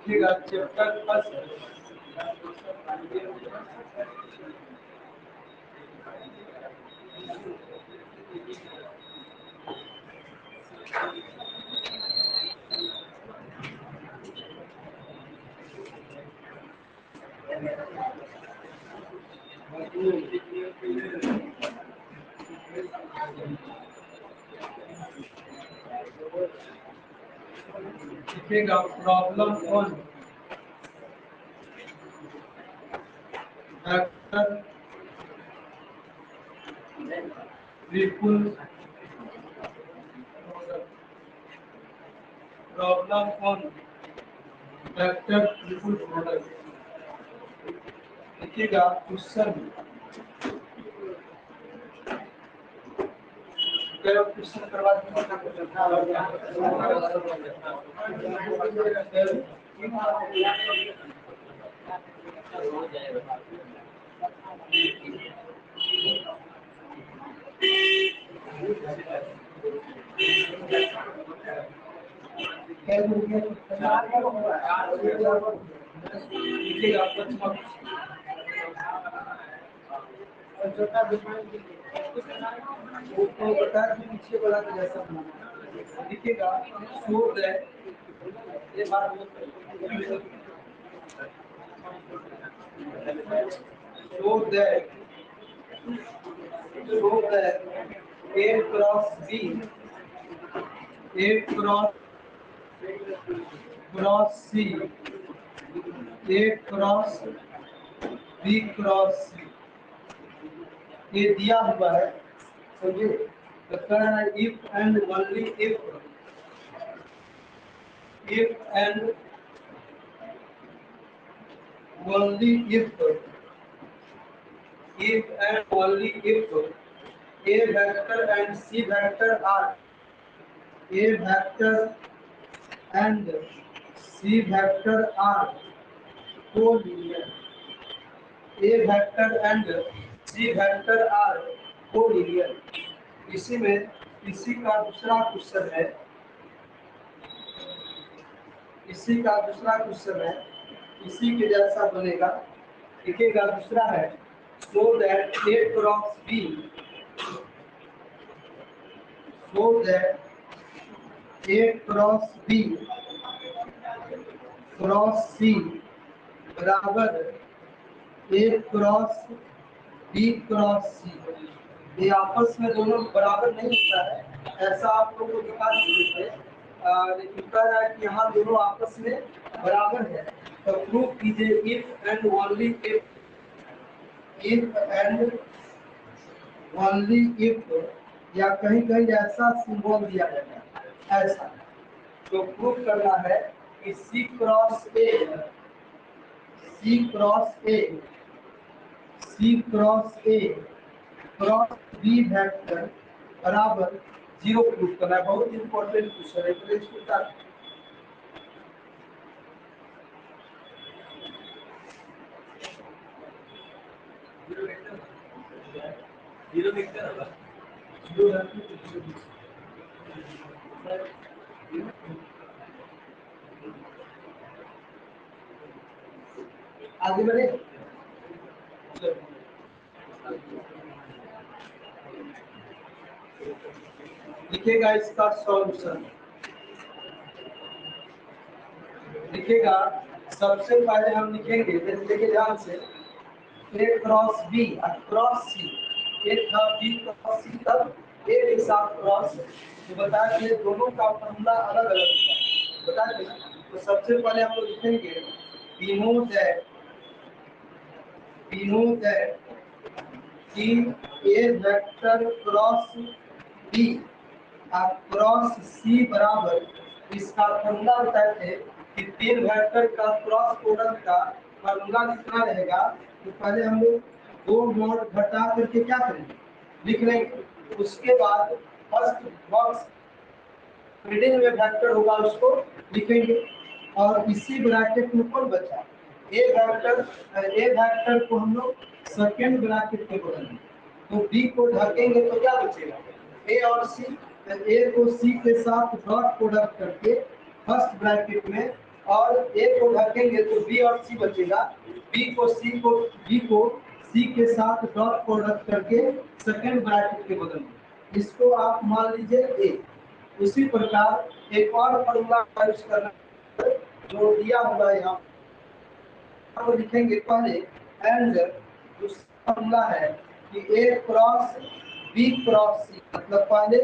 लिखिएगा chapter first लिखिएगा problem one vector triple problem one vector triple product लिखिएगा question question करवा पीछे वाला जैसा लिखिएगा सो दैट ये बात so that A cross B A cross C A cross B cross C ये दिया हुआ है समझे तो कहना है if and only if and only if and only if A vector and C vector are A vector and C vector are collinear. A vector and C vector are collinear. इसी में इसी का दूसरा क्वेश्चन है इसी के जैसा बनेगा लिखिएगा दूसरा है so that A cross B A cross B cross C बराबर A cross B cross C ये आपस में दोनों बराबर नहीं होता है ऐसा आप लोगों को दिखा दीजिए लेकिन कह रहा है कि यहाँ दोनों आपस में बराबर है तो प्रूव कीजिए if and only if या कहीं कहीं ऐसा सिंबल दिया जाता है ऐसा तो प्रूव करना है कि C cross A cross B vector बराबर 0 प्रूव करना है। बहुत इंपॉर्टेंट क्वेश्चन है, तो इसको आगे बढ़े। लिखेगा इसका सॉल्यूशन, लिखेगा सबसे पहले हम लिखेंगे, देखिए ध्यान से, ए क्रॉस बी और क्रॉस सी, एक था बी क्रॉस सी, तब ए के साथ क्रॉस, तो बताया कि दोनों का फॉर्मूला अलग अलग होता है, बताया कि तो सबसे पहले हम लोग लिखेंगे we know that कि ए वेक्टर क्रॉस बी और क्रॉस सी बराबर, इसका फॉर्मूला बताए थे कि तीन वेक्टर का क्रॉस प्रोडक्ट का फॉर्मूला कितना रहेगा। तो पहले हम लोग दो नोट घटा करके क्या करेंगे, लिख लेंगे। उसके बाद फर्स्ट बॉक्स मिडिल में वेक्टर होगा उसको लिखेंगे, और इसी ब्रैकेट में कौन बचा, ए वेक्टर को हम लोग सेकेंड ब्रैकेट में बोलेंगे, तो बी को ढकेंगे तो क्या बचेगा, ए और सी। ए को सी के साथ डॉट प्रोडक्ट करके फर्स्ट ब्रैकेट में, और ए को ढकेंगे तो बी और सी बचेगा, बी को सी के साथ डॉट प्रोडक्ट करके सेकेंड ब्रैकेट के बदलेंगे, इसको आप मान लीजिए ए। उसी प्रकार एक और फॉर्मूला यूज करना जो दिया हुआ है यहाँ, हम लिखेंगे पहले एंड, दूसरा फॉर्मूला है कि ए क्रॉस बी क्रॉस सी, मतलब पहले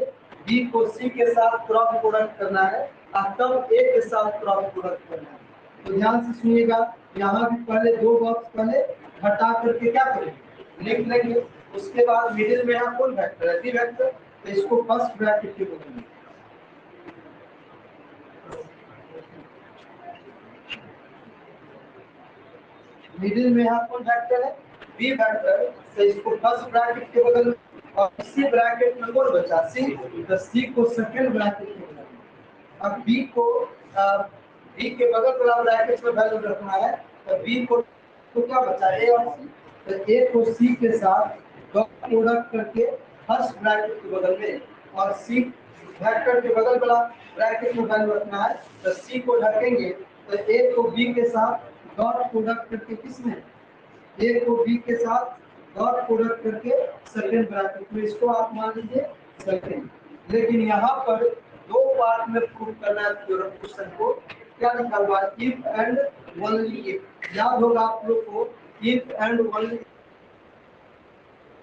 बी को सी के साथ क्रॉस प्रोडक्ट करना है और तब ए के साथ क्रॉस प्रोडक्ट करना है। तो ध्यान से सुनिएगा, यहाँ भी पहले दो बॉक्स पहले हटा करके क्या करेंगे, लिख लेंगे। उसके बाद मिडिल में यहाँ कौन वेक्टर है, बी वेक्टर, तो इसको फर्स्ट ब्रैकेट के बोलेंगे। मिडिल में यहाँ कौन वेक्टर है, बी वेक्टर, तो इसको फर्स्ट ब्रैकेट के बगल में, और इसी ब्रैकेट में कौन बचा, सी, तो सी को सेकंड ब्रैकेट के बगल में। अब बी को बी के बगल वाला ब्रैकेट में वैल्यू रखना है, तो बी को तो क्या बचा, ए और सी, तो ए को सी के साथ डॉट प्रोडक्ट करके फर्स्ट ब्रैकेट के बगल में, और सी वेक्टर के बगल वाला ब्रैकेट में वैल्यू रखना है, तो सी को ढकेंगे तो ए को बी के साथ डॉट प्रोडक्ट करके, किसमें, ए को बी के साथ डॉट प्रोडक्ट करके सेकंड ब्रैकेट में, इसको आप मान लीजिए सेकंड। लेकिन यहाँ पर दो पार्ट में प्रूव करना है थ्योरम क्वेश्चन को, क्या लिखा हुआ है, इफ एंड ओनली इफ, याद होगा आप लोग को, इफ एंड ओनली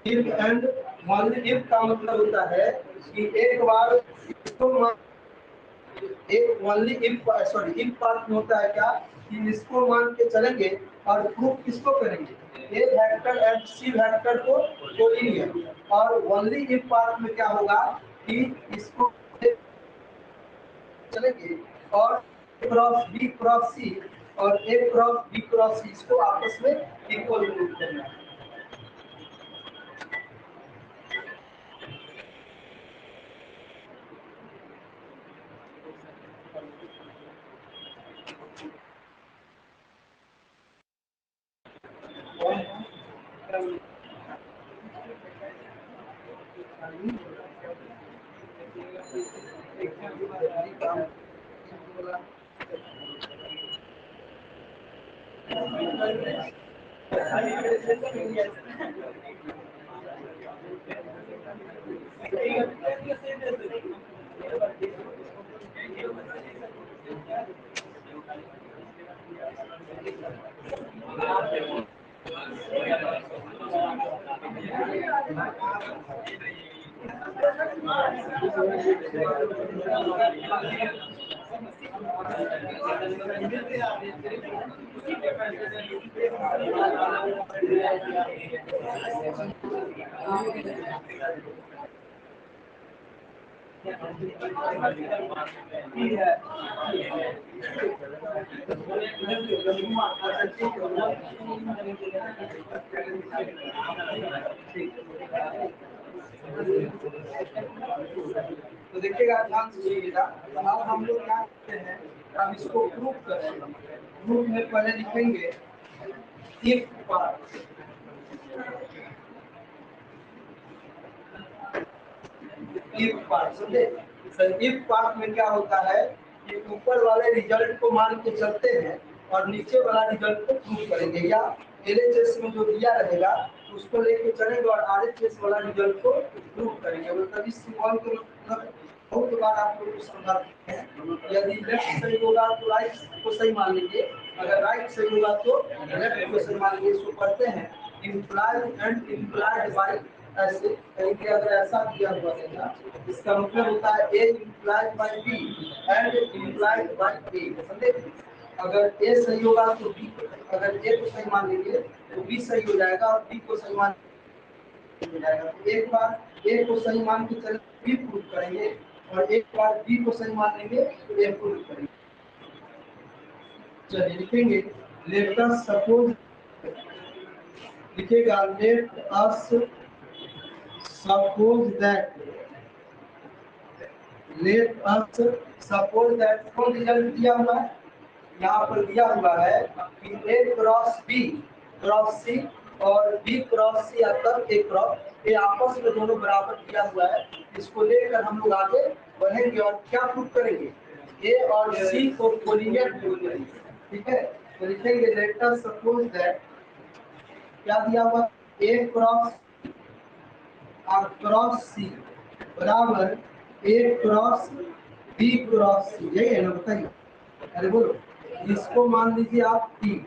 इफ का मतलब होता है कि एक बार इसको एक only if, sorry if part में होता है क्या कि इसको मान के चलेंगे और प्रूफ किसको करेंगे, ए वेक्टर एंड सी वेक्टर को जोड़ेंगे, और ओनली इफ पार्ट में क्या होगा कि इसको चलेंगे और क्रॉस बी क्रॉस सी और ए क्रॉस बी क्रॉस सी, इसको आपस में इक्वल प्रूफ करना है। तो देखिएगा ध्यान से सुनिएगा। अब हम लोग क्या करते हैं, अब इसको प्रूफ करेंगे। प्रूफ में पहले लिखेंगे इफ पार्ट, इफ पार्ट समझे। सर इफ पार्ट में क्या होता है कि ऊपर वाले रिजल्ट को मान के चलते हैं और नीचे वाला रिजल्ट को प्रूव करेंगे, या एलएचएस में जो दिया रहेगा उसको लेके चलेंगे और आरएचएस वाला रिजल्ट को प्रूव करेंगे। मतलब इस सिंबल को मतलब बहुत बार आप लोग को समझाते हैं। यदि लेफ्ट सही होगा तो राइट को सही मान लीजिए, अगर राइट सही होगा तो लेफ्ट को सही मान लीजिए। इसको पढ़ते हैं इम्प्लाइड एंड इम्प्लाइड बाय, ऐसे कहीं अगर ऐसा दिया हुआ रहेगा इसका मतलब होता है A implied by B and implied by A, समझे। अगर ए सही होगा तो बी, अगर ए को सही मान लेंगे तो बी सही हो जाएगा और बी को सही मान हो जाएगा। तो एक बार ए को सही मान के चले बी प्रूव करेंगे और एक बार बी को सही मान लेंगे तो ए प्रूव करेंगे। चलिए लिखेंगे लेट अस सपोज, लिखेगा let us suppose that, let us suppose that कौन रिजल्ट दिया हुआ है, यहाँ पर दिया हुआ है कि A cross B cross C और B क्रॉस C या तब A क्रॉस, ये आपस में दोनों बराबर दिया हुआ है। इसको लेकर हम लोग आगे बढ़ेंगे और क्या प्रूव करेंगे, A और C को कोलिनियर प्रूव करेंगे। ठीक है, तो लिखेंगे लेट अस सपोज दैट, क्या दिया हुआ, A क्रॉस क्रॉस सी बराबर ए क्रॉस बी क्रॉस सी, यही है ना, बताइए। अरे बोलो, इसको मान लीजिए आप तीन,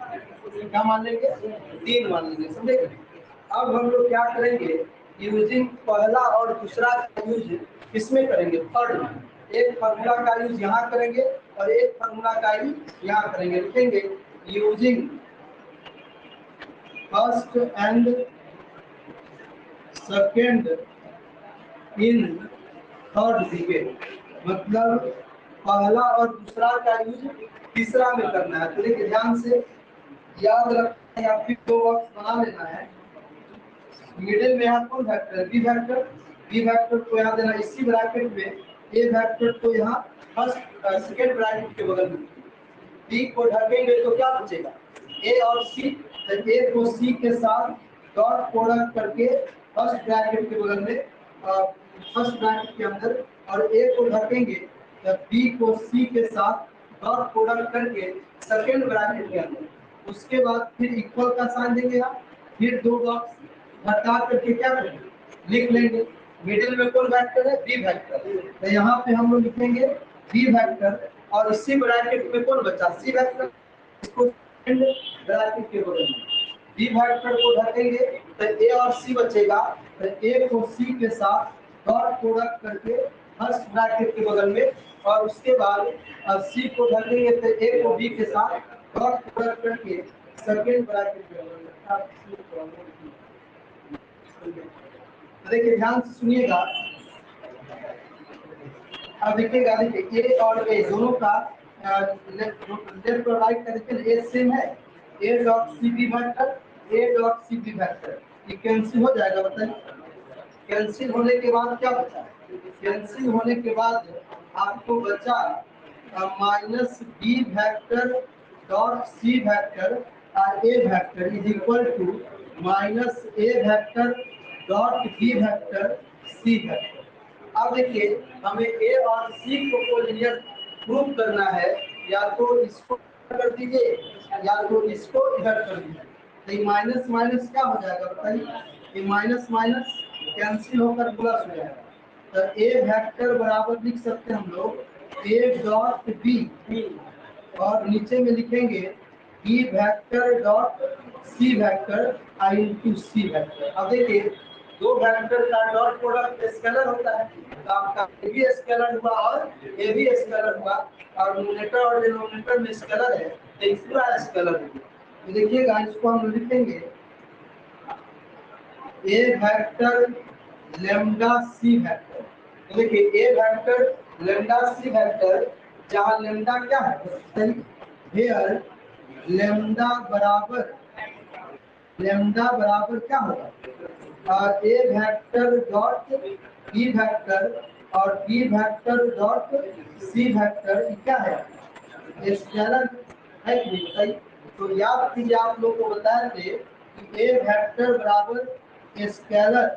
क्या मान लेंगे, तीन मान लेंगे, समझे। अब हम लोग क्या करेंगे, यूजिंग पहला और दूसरा का यूज किसमें करेंगे, थर्ड में। एक फार्मूला का यूज यहाँ करेंगे और एक फार्मूला का यूज यहाँ करेंगे। लिखेंगे using first and second in third degree, मतलब पहला और दूसरा का यूज तीसरा में करना है। तो देखिए ध्यान से याद रखना है, या फिर दो बॉक्स बना लेना है। मिडिल में यहाँ कौन फैक्टर है, बी फैक्टर, बी फैक्टर को यहाँ देना इसी ब्रैकेट में, ए फैक्टर को यहाँ फर्स्ट सेकेंड ब्रैकेट के बगल में, बी को ढकेंगे तो क्या बचेगा, ए और सी। ए को सी के साथ डॉट प्रोडक्ट करके फर्स्ट ब्रैकेट के बगल में, फर्स्ट ब्रैकेट के अंदर, और ए को ढकेंगे बी को सी के साथ डॉट प्रोडक्ट करके सेकेंड ब्रैकेट के अंदर। उसके बाद फिर इक्वल का साइन देंगे आप, फिर दो बॉक्स हटा करके क्या करेंगे, लिख लेंगे। मिडिल में कौन वेक्टर है, बी वेक्टर, तो यहाँ पे हम लोग लिखेंगे बी वेक्टर और इसी ब्रैकेट में कौन बचा, सी वेक्टर। इसको ब्रैकेट के बगल में बी वेक्टर को ढकेंगे तो ए और सी बचेगा, तो ए को सी के साथ डॉट प्रोडक्ट करके फर्स्ट ब्रैकेट के बगल में, और उसके बाद सी को ढकेंगे तो ए को बी के साथ डॉट प्रोडक्ट करके सेकेंड ब्रैकेट के बगल में। देखिए ध्यान से सुनिएगा। अब देखिएगा, देखिए ए और ए दोनों का लेफ्ट और राइट का देखिए ए सेम है, A dot C B vector, A dot C B vector, ये कैंसिल हो जाएगा, बताइए। कैंसिल होने के बाद क्या बचा, कैंसिल होने के बाद आपको बचा minus B vector dot C vector और A vector is equal to minus A vector dot B vector C vector. अब देखिए हमें ए और सी को कोलिनियर प्रूव करना है, या तो इसको कर दीजिए या तो इसको इधर कर दीजिए। तो ये माइनस माइनस क्या हो जाएगा, बताइए, ये माइनस माइनस कैंसिल होकर प्लस हो जाएगा। तो ए वेक्टर बराबर लिख सकते हैं हम लोग ए डॉट बी, और नीचे में लिखेंगे B vector dot C vector I into C vector. अब देखिए दो वेक्टर का डॉट प्रोडक्ट स्केलर होता है, तो आपका ए भी स्केलर हुआ और ए भी स्केलर हुआ, और न्यूमरेटर और डिनोमिनेटर में स्केलर है तो ये पूरा स्केलर है। तो देखिएगा इसको हम लिखेंगे A vector lambda C vector, तो देखिए A vector lambda C vector, जहां लेमडा क्या है, हेयर लेमडा बराबर क्या होगा, A vector dot B vector और B vector dot C vector क्या है, स्केलर है कि नहीं बताइए। तो याद कीजिए, आप लोग को बताए थे कि ए वेक्टर बराबर स्केलर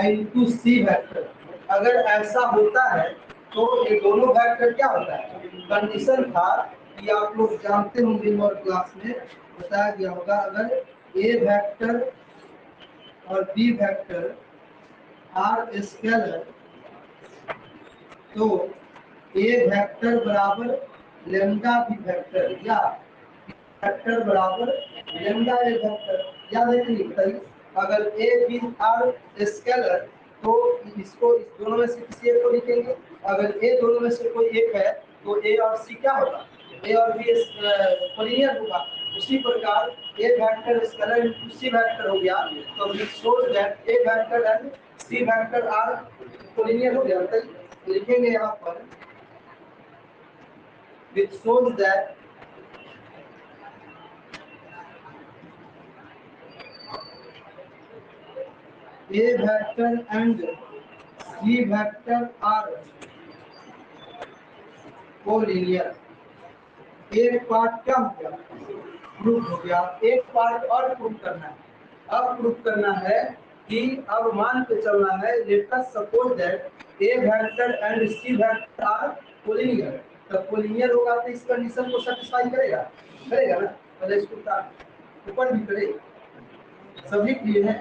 इंटू सी वेक्टर। अगर ऐसा होता है तो ये दोनों वेक्टर क्या होता है, कंडीशन था कि आप लोग जानते होंगे और क्लास में बताया गया होगा, अगर ए वेक्टर और बी वेक्टर आर स्केलर तो ए वेक्टर बराबर लेमडा बी वेक्टर या वेक्टर बराबर लेमडा ए वेक्टर। याद है कि नहीं बताइए। अगर ए बी आर स्केलर तो इसको इस दोनों में से किसी एक को लिखेंगे। अगर ए दोनों में से कोई एक है तो ए और सी क्या होगा, ए और बी कोलिनियर होगा। उसी प्रकार A vector scalar into C vector हो गया, तो it shows that A vector and C vector are collinear हो गया। बताइए लिखेंगे यहाँ पर, which shows that A vector and C vector are collinear. एक पार्ट क्या हो गया, प्रूफ हो गया। एक पार्ट और प्रूफ करना है। अब प्रूफ करना है कि अब मान के चलना है, let us suppose that A vector and C vector are collinear. तो कोलिनियर होगा तो इस कंडीशन को सेटिस्फाई करेगा, करेगा ना। पहले इसको ऊपर भी करेगा, सभी क्लियर है।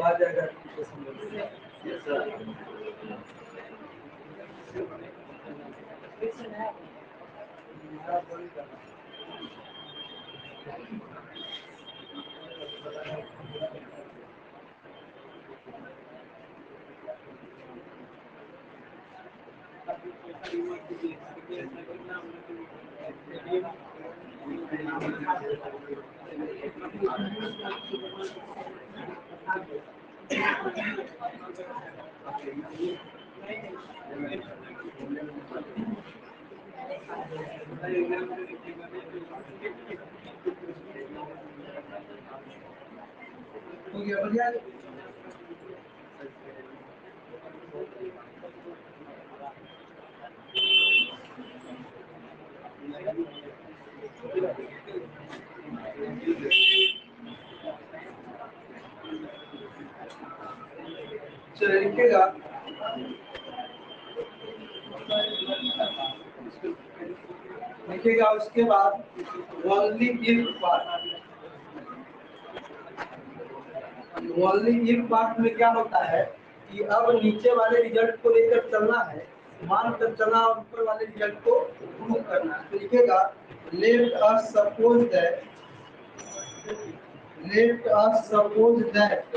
आ जाएगा। हो गया बढ़िया। चलिए लिखिएगा, लिखिएगा उसके बाद only if part. Only if part में क्या होता है कि अब नीचे वाले रिजल्ट को लेकर चलना है, मान कर चलना और ऊपर वाले रिजल्ट को प्रूव करना है। तो लिखिएगा let us suppose that, let us suppose that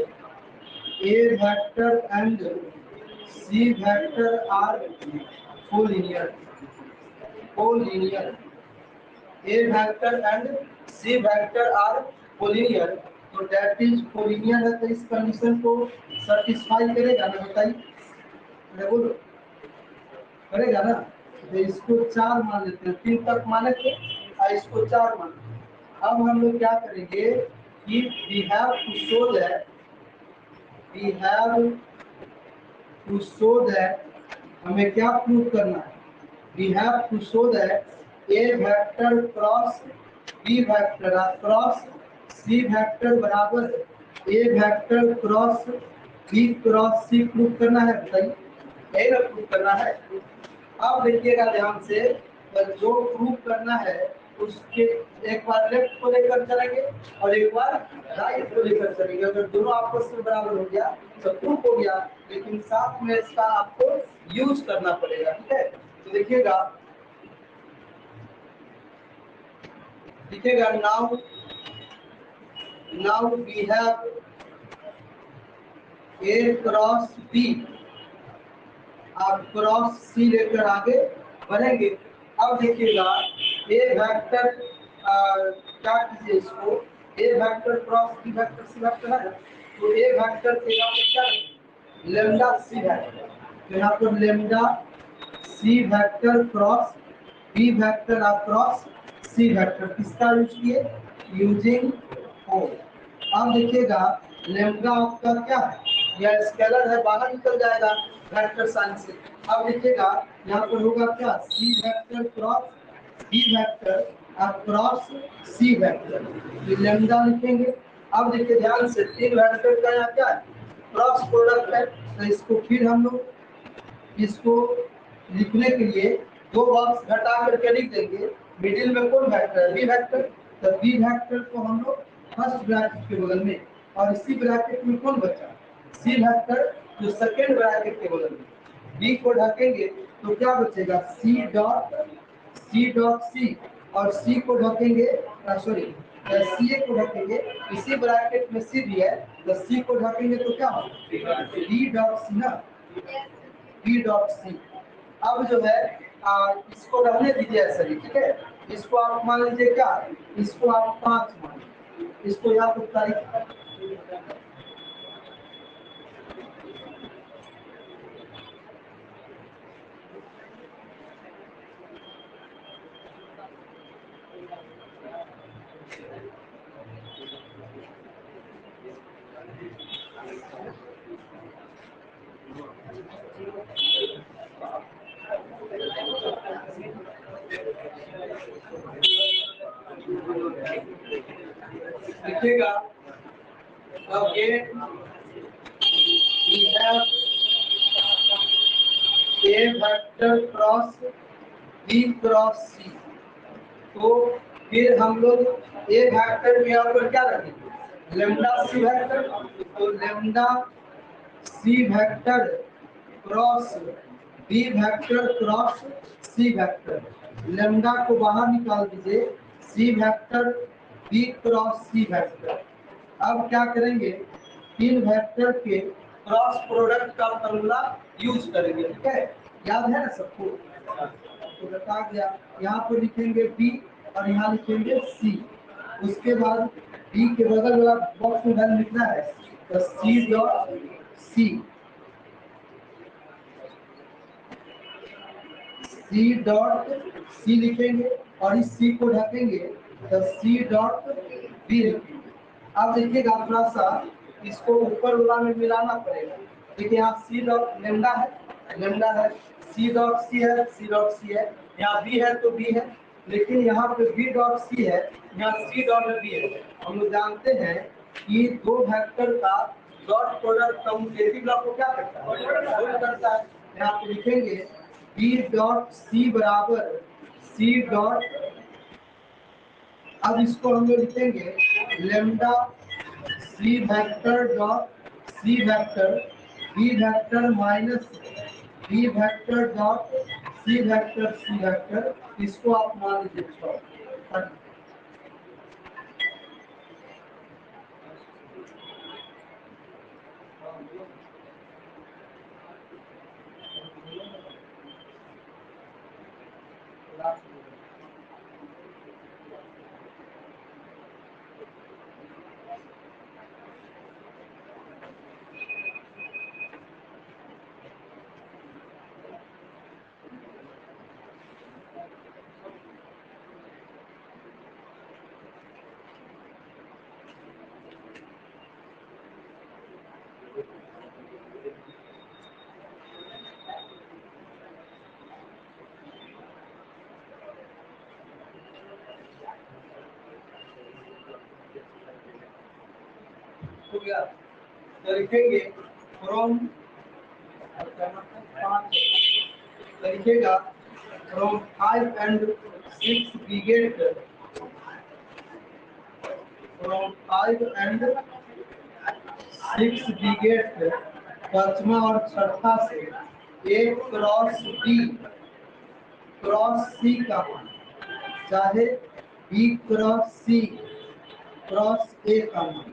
A vector and C vector are collinear. Collinear A vector and C vector are collinear, तो दैट इज कोलिनियर है, तो इस कंडीशन को सेटिस्फाई करेगा ना बताइए। अरे बोलो करेगा ना। तो इसको 4 मान लेते हैं, 3 तक माने थे और इसको 4 मान। अब हम लोग क्या करेंगे कि we have to show that, we have to show that, हमें क्या प्रूव करना है, we have to show that A vector cross B vector cross C vector बराबर A vector cross B cross C prove करना है। बताइए यही ना प्रूव करना है। अब देखिएगा ध्यान से, पर जो प्रूव करना है उसके एक बार लेफ्ट को लेकर चलेंगे और एक बार राइट को लेकर चलेंगे। अगर दोनों आपस में बराबर हो गया तो प्रूव हो गया, लेकिन साथ में इसका आपको यूज करना पड़ेगा। ठीक है, तो देखिएगा now we have A cross B, आप क्रॉस सी लेकर आगे बढ़ेंगे। अब देखिएगा ए वेक्टर क्या कीजिए इसको, A vector cross B vector C vector है, तो ए वेक्टर के यहाँ पर क्या लेमडा सी वेक्टर, तो यहाँ पर lambda C vector cross B vector आप क्रॉस सी वेक्टर किसका यूज किए, यूजिंग ओ। अब देखिएगा लेमडा आपका क्या है, यह स्केलर है, बाहर निकल जाएगा वेक्टर साइन से। अब देखिएगा यहाँ पर होगा क्या, C vector cross B vector आप क्रॉस सी वेक्टर, तो लेमडा लिखेंगे। अब देखिए ध्यान से, तीन वेक्टर का यहाँ क्या है, क्रॉस प्रोडक्ट है, तो इसको फिर हम लोग इसको लिखने के लिए दो बॉक्स घटा करके लिख देंगे। मिडिल में कौन वेक्टर है, बी वेक्टर, तो बी वेक्टर को हम लोग फर्स्ट ब्रैकेट के बगल में, और इसी ब्रैकेट में कौन बचा, सी वेक्टर, जो सेकेंड ब्रैकेट के बगल में। बी को ढकेंगे तो क्या बचेगा, सी डॉट सी, और सी को ढकेंगे, सॉरी सी ए को ढकेंगे, इसी ब्रैकेट में सी भी है, तो सी को ढकेंगे तो क्या होगा, बी डॉट सी ना, बी डॉट सी। अब जो है इसको रहने दीजिए ऐसे ही, ठीक है। इसको आप मान लीजिए क्या, इसको आप 5 मान लीजिए, इसको यहाँ पर तारीख लिखिएगा। Again, we have A vector cross B cross C, तो फिर हम लोग ए वेक्टर में यहाँ पर क्या रखेंगे, लेमडा सी वेक्टर, तो lambda C vector cross B vector cross C vector, lambda को बाहर निकाल दीजिए, C vector B cross C vector. अब क्या करेंगे, तीन वेक्टर के क्रॉस प्रोडक्ट का फॉर्मूला यूज करेंगे। ठीक है, याद है ना सबको, तो बता दिया। यहाँ पर लिखेंगे बी और यहाँ लिखेंगे सी, उसके बाद बी के बगल वाला बॉक्स में वैल्यू लिखना है, तो C dot C, C dot C लिखेंगे और इस सी को ढकेंगे, तो सी डॉट बी लिखेंगे। अब देखिएगा थोड़ा सा इसको ऊपर वाला में मिलाना पड़ेगा। देखिए यहाँ सी डॉट लेमडा है, सी डॉट सी है, सी डॉट सी है, यहाँ बी है तो बी है, लेकिन यहाँ पे बी डॉट सी है, यहाँ सी डॉट बी है। हम लोग जानते हैं कि दो वेक्टर का डॉट प्रोडक्ट कम्यूटेटिव लॉ को क्या करता है, रोल करता है। यहाँ पे लिखेंगे बी डॉट सी बराबर सी डॉट, अब इसको हम लोग लिखेंगे lambda C vector dot C vector B vector minus B vector dot C vector, इसको आप मान लीजिए 6। हो गया, तो लिखेंगे फ्रॉम 5, तो लिखेगा from 5 and 6 we get from 5 and 6 we get पांचवा और छठा से A cross B cross C का मान चाहे B cross C cross A का मान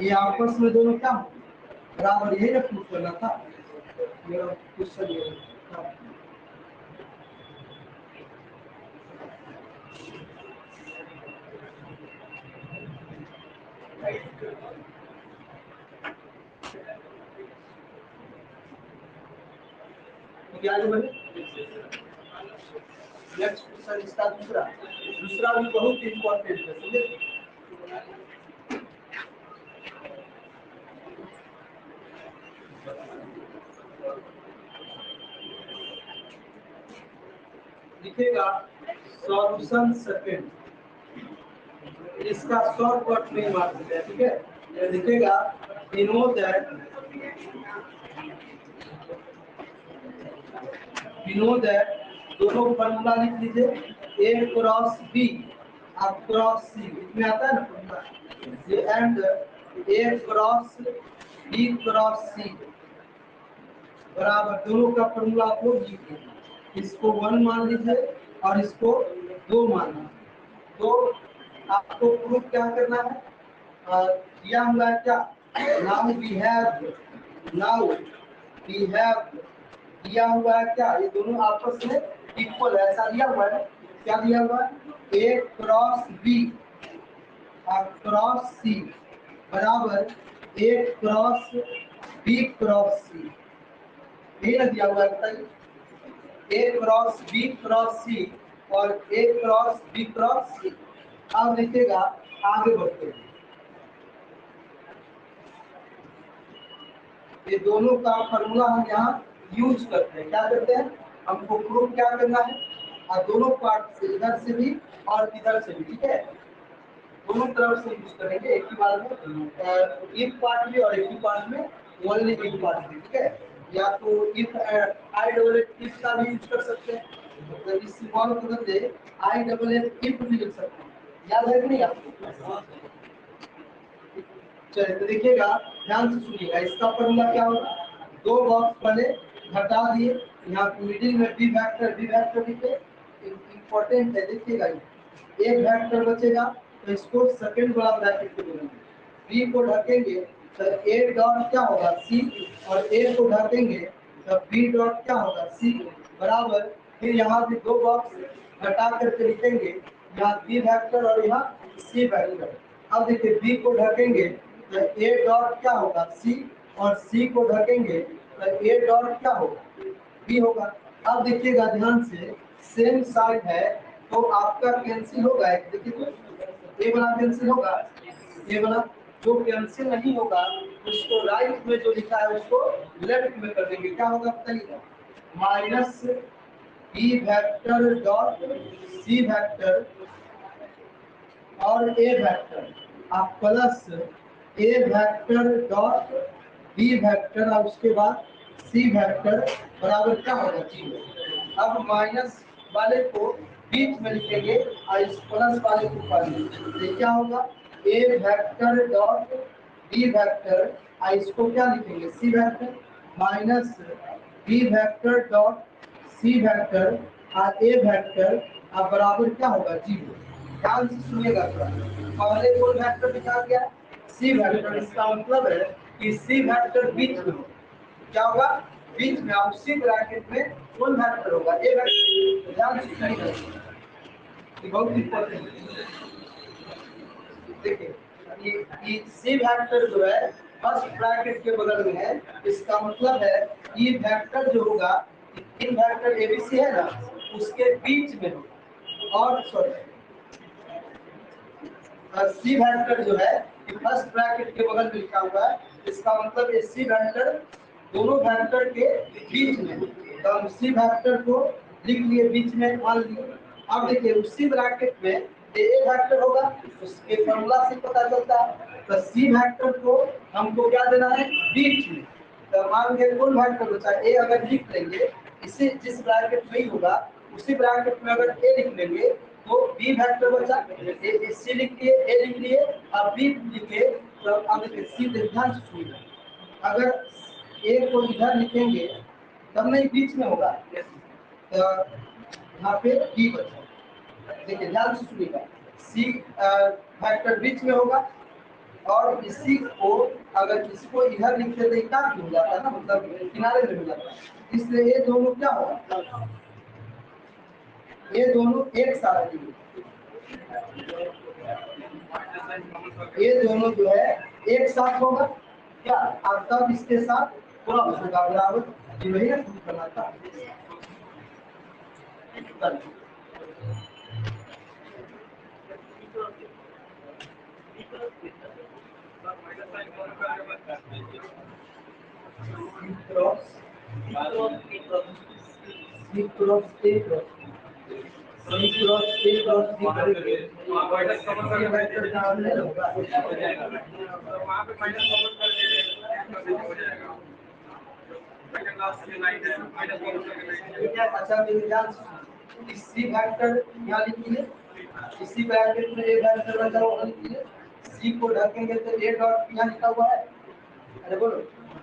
ये आपस में दोनों क्या बराबर, यही ना प्रूफ करना था मेरा क्वेश्चन ये था। क्या जो बने नेक्स्ट क्वेश्चन इसका दूसरा भी बहुत इंपॉर्टेंट है, समझे। लिखेगा सॉल्यूशन सेकंड, इसका शॉर्टकट में मार सकते हैं, ठीक है। ये लिखेगा डिनो दैट दोनों फॉर्मूला लिख लीजिए A क्रॉस B आप क्रॉस C इसमें आता है ना फॉर्मूला ये, and A cross B cross C बराबर दोनों का फॉर्मूला आप लोग लिखिए, इसको 1 मान लीजिए और इसको 2 मान लीजिए। तो आपको प्रूफ क्या करना है, दिया हुआ है क्या, नाउ वी हैव दिया हुआ है क्या, ये दोनों आपस में इक्वल है ऐसा दिया हुआ है। क्या दिया हुआ है, A क्रॉस B और क्रॉस C बराबर A cross B cross C, ये ना दिया हुआ है, बताइए A cross B cross C और A cross B cross C। अब लिखिएगा आगे बढ़ते हैं, ये दोनों का फॉर्मूला हम यहाँ यूज करते हैं। क्या करते हैं, हमको प्रूफ क्या करना है, और दोनों पार्ट से इधर से भी और इधर से भी, ठीक है, दोनों तरफ से यूज करेंगे एक ही बार में, इफ पार्ट में और एक ही पार्ट में ओनली इफ पार्ट में, ठीक है। या तो if I double F if का भी यूज कर सकते हैं, मतलब इस सिंबल को बदले आई डबल एफ इफ भी लिख सकते हैं, याद है कि नहीं आपको। चलिए तो देखिएगा ध्यान से सुनिएगा, इसका फॉर्मूला क्या होगा, दो बॉक्स पहले घटा दिए, यहाँ मिडिल में बी फैक्टर लिखे, इंपॉर्टेंट है, देखिएगा एक फैक्टर बचेगा तो इसको सेकंड वाला ब्रैकेट में जोड़ेंगे, बी को ढकेंगे तो ए डॉट क्या होगा सी, और ए को ढकेंगे तो बी डॉट क्या होगा सी बराबर, फिर यहाँ भी दो बॉक्स घटा करके लिखेंगे, यहाँ बी फैक्टर और यहाँ सी फैक्टर। अब देखिए बी को ढकेंगे तो ए डॉट क्या होगा सी, और सी को ढकेंगे तो ए डॉट क्या होगा बी होगा। अब देखिएगा ध्यान से, सेम साइड है तो आपका कैंसिल होगा, देखिए तो ये वाला कैंसिल होगा, ये वाला जो कैंसिल नहीं होगा उसको राइट में जो लिखा है उसको लेफ्ट में कर देंगे, क्या होगा बताइए, minus B vector dot C vector और ए वेक्टर आप plus A vector dot B vector और उसके बाद सी वेक्टर बराबर क्या होगा 0। अब माइनस वाले को बीच में लिखेंगे और इस प्लस वाले को ऊपर, ये क्या होगा A vector dot B vector और इसको क्या लिखेंगे C vector minus B vector dot C vector और ए वेक्टर और बराबर क्या होगा 0। ध्यान से सुनिएगा थोड़ा, पहले कौन वेक्टर लिखा गया सी वेक्टर, इसका मतलब है कि सी वेक्टर बीच में, क्या होगा बीच में, और उसी ब्रैकेट में कौन वेक्टर होगा ए वेक्टर। ध्यान से सुनिएगा, ये बहुत इंपॉर्टेंट है। देखिए ये सी वेक्टर जो है फर्स्ट ब्रैकेट के बगल में है, इसका मतलब है ये वेक्टर जो होगा इन वेक्टर एबीसी है ना उसके बीच में होगा, और सॉरी सी वेक्टर जो है फर्स्ट ब्रैकेट के बगल में लिखा हुआ है, इसका मतलब ये सी वेक्टर दोनों वेक्टर के बीच में, तो हम सी वेक्टर को लिख लिए बीच में मान लिए। अब देखिए उसी ब्रैकेट में ए वेक्टर होगा, उसके फॉर्मूला से पता चलता है, तो सी वेक्टर को हमको क्या देना है बीच में, तो मान के कौन वेक्टर बचा ए अगर लिख लेंगे इसी जिस ब्रैकेट में ही होगा उसी ब्रैकेट में अगर ए लिख लेंगे तो बी वेक्टर बचा, सी लिख लिए, ए लिख लिए और बी लिखे, तो अब देखिए सी ध्यान से सुनिए, अगर ए को इधर लिखेंगे तब नहीं बीच में होगा, तो यहाँ पे बी बचा। देखिए ध्यान से सुनिएगा, सी वेक्टर बीच में होगा और इसी को अगर इसको इधर लिखते तो इतना हो जाता है ना, मतलब किनारे में हो जाता है, इसलिए ये दोनों क्या होगा, ये दोनों एक साथ ये दोनों जो है एक साथ होगा क्या, और तब इसके साथ क्रॉस होगा बराबर, ये वही ना करना था। अच्छा इसी वेक्टर यहाँ लिखिए, इसी ब्रैकेट में ए वेक्टर बचा हुआ लिखिए, सी को ढकेंगे तो ए डॉट यहाँ लिखा हुआ है, अरे बोलो,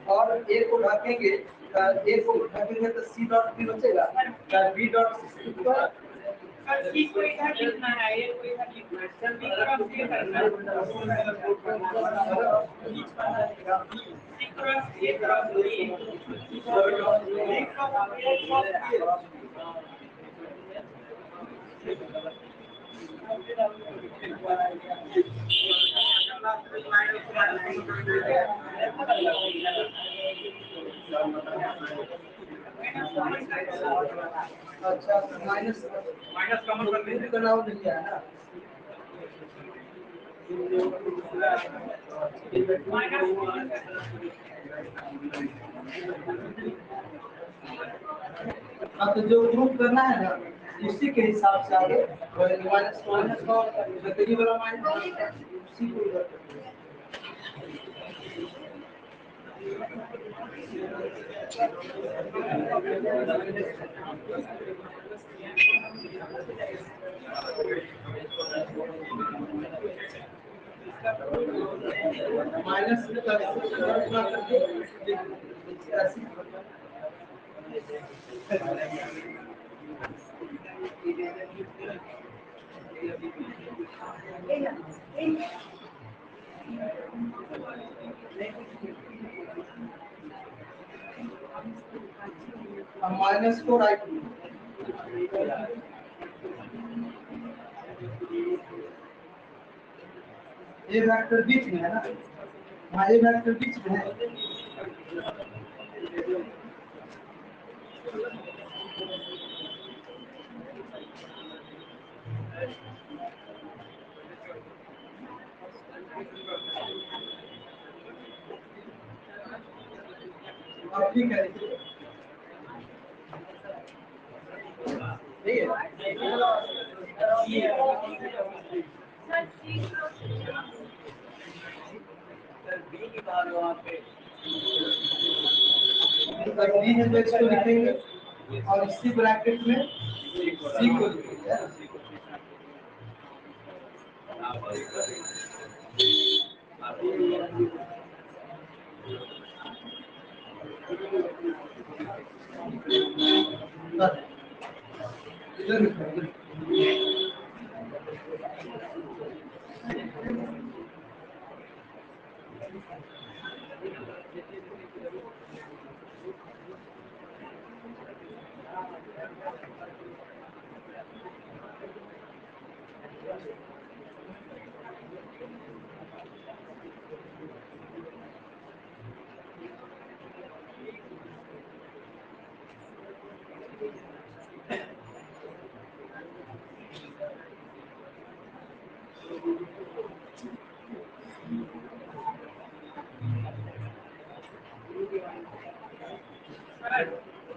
और ए को ढकेंगे, ए को ढकेंगे तो सी डॉट भी बचेगा, बी डॉट सी को इधर लिखना है, ए को इधर लिखना है, सर बी क्रॉस ये करना है, सी क्रॉस ए क्रॉस बी अच्छा माइनस कॉमन करना हो नहीं है ना, अब तो जो ग्रुप करना है ना उसी के हिसाब से आगे माइनस का नतीजे वाला माइनस उसी को इधर माइनस करके माइनस को राइट ये वेक्टर बीच में है ना, हाँ ये वेक्टर बीच में है, अब ठीक है बी है तो इसको लिखेंगे और इसी ब्रैकेट में सी को लिखेंगे, इधर लिखेंगे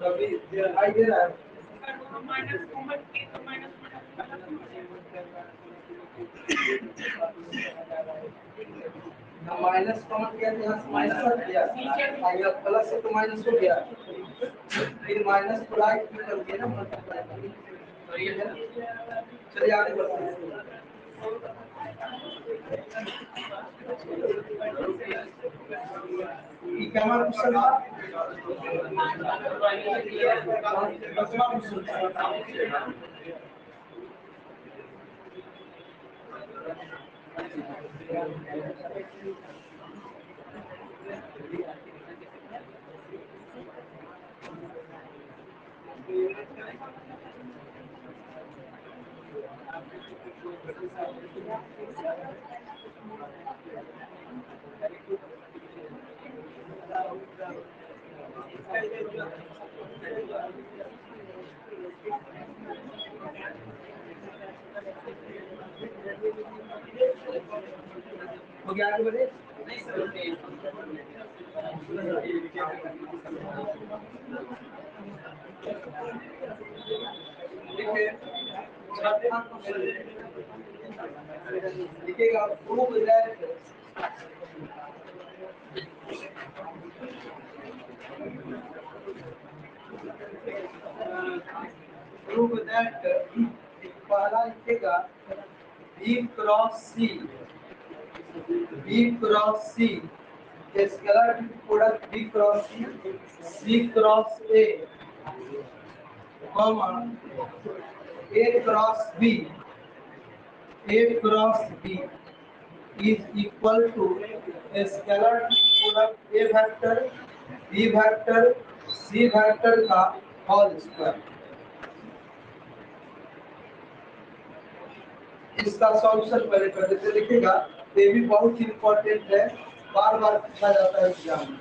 अभी दिखाई दे रहा है माइनस कॉमन के तो माइनस माइनस कॉमन किया तो यहाँ से माइनस हट गया, अगर प्लस है तो माइनस हो गया, फिर माइनस को राइट में कर दिया ना मल्टीप्लाई, चलिए आगे बढ़ते हैं। ये क्या हमारा क्वेश्चन था? 10वां क्वेश्चन था। हो गया आगे बढ़े? नहीं सर, लिखिएगा प्रूव दैट पहला लिखिएगा B cross C, B cross C scalar product B cross C cross A comma A cross B, A cross B is equal to a scalar product A vector B vector C vector का whole square. इसका solution पहले कर देते, लिखिएगा ये भी बहुत important है, बार बार पूछा जाता है एग्जाम में।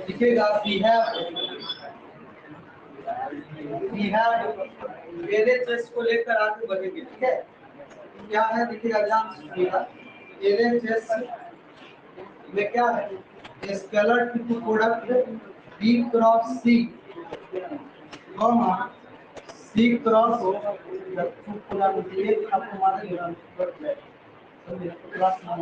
लिखिएगा LHS को लेकर आगे बढ़ेंगे, ठीक है? क्या है देखिएगा, ध्यान से सुनिएगा। LHS में क्या है? Scalar to product B cross C comma C cross आपको माना क्लास नाम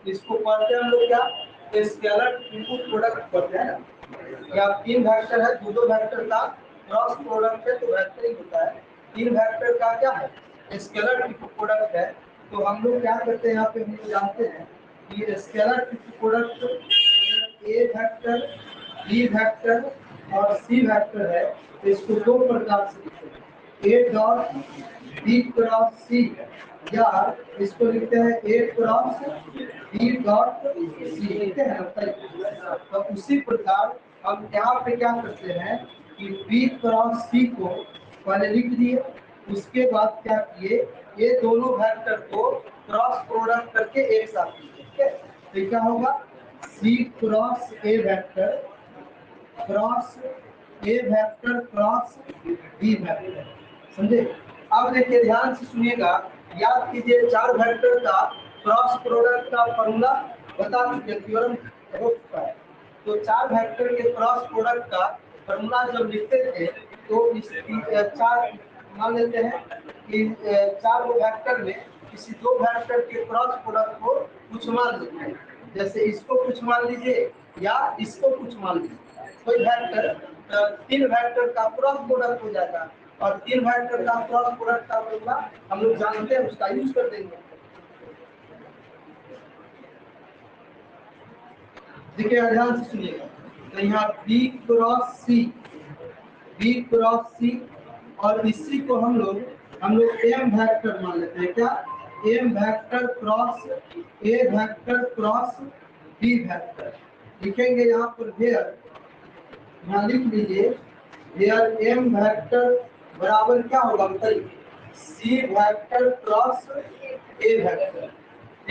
इसको पढ़ते हैं हम लोग क्या? स्केलर इनपुट प्रोडक्ट पढ़ते हैं ना। या तीन वेक्टर है, दो वेक्टर का क्रॉस प्रोडक्ट है तो वेक्टर ही होता है। तीन वेक्टर का क्या है? स्केलर इनपुट प्रोडक्ट है। तो हम लोग क्या करते हैं यहाँ पे, हम लोग जानते हैं कि scalar input product A vector B vector और सी वेक्टर है, तो इसको दो प्रकार से लिखते हैं, ए डॉट बी क्रॉस सी, या इसको लिखते हैं ए क्रॉस बी डॉट सी, लिखते हैं। तो उसी प्रकार हम यहाँ पे क्या करते हैं कि बी क्रॉस सी को पहले लिख दिए, उसके बाद क्या किए, ये दोनों वेक्टर को क्रॉस प्रोडक्ट करके एक साथ लिखे, ठीक है? तो क्या होगा, C cross A vector cross A vector cross B vector, समझे? अब देखिए ध्यान से सुनिएगा, याद कीजिए चार वेक्टर का क्रॉस प्रोडक्ट का फॉर्मूला बता दीजिए, थ्योरम हो चुका है। तो चार वेक्टर के क्रॉस प्रोडक्ट का फॉर्मूला जब लिखते थे तो इस चार मान लेते हैं कि चार वेक्टर में किसी दो वेक्टर के क्रॉस प्रोडक्ट को कुछ मान लेते हैं, जैसे इसको कुछ मान लीजिए या इसको कुछ मान लीजिए। कोई वेक्टर तीन वेक्टर का क्रॉस प्रोडक्ट हो जाएगा, और तीन वेक्टर का क्रॉस प्रोडक्ट का फॉर्मूला हम लोग जानते हैं, उसका यूज कर देंगे। देखिए ध्यान से सुनिएगा, तो यहाँ B क्रॉस C और इसी को हम लोग M वेक्टर मान लेते हैं। क्या? M vector cross A vector cross B vector लिखेंगे यहाँ पर। यहाँ लिख लीजिए, M वेक्टर बराबर क्या होगा बताइए, C vector cross A vector.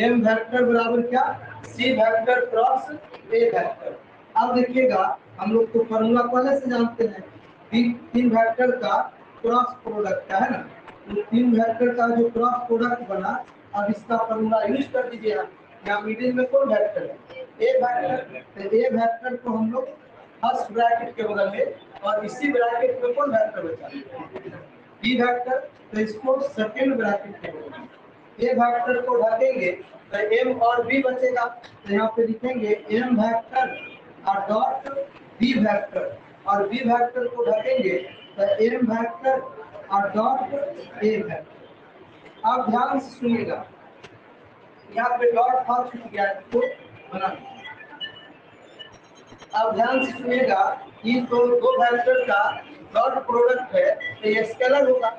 M vector बराबर क्या? C vector cross A vector. अब देखिएगा हम लोग तो फॉर्मूला पहले से जानते हैं, तीन वेक्टर का क्रॉस प्रोडक्ट है ना, तो तीन वेक्टर का जो क्रॉस प्रोडक्ट बना, अब इसका फॉर्मूला यूज कर दीजिए आप। यहाँ मिडिल में कौन वेक्टर है? ए वेक्टर। तो ए वेक्टर को हम लोग फर्स्ट ब्रैकेट के बगल में और इसी ब्रैकेट में कौन वेक्टर बचा? B vector. तो इसको सेकंड ब्रैकेट के बगल में ए वेक्टर को ढकेंगे तो एम और बी बचेगा। तो यहाँ पे लिखेंगे एम वेक्टर और डॉट बी वेक्टर, और बी वेक्टर को ढकेंगे तो एम वेक्टर और डॉट ए वेक्टर। आप ध्यान से सुनिएगा, यहाँ पे डॉट था छूट गया, इसको बना। अब ध्यान से सुनिएगा, ये तो दो वेक्टर का डॉट प्रोडक्ट है तो ये स्केलर होगा।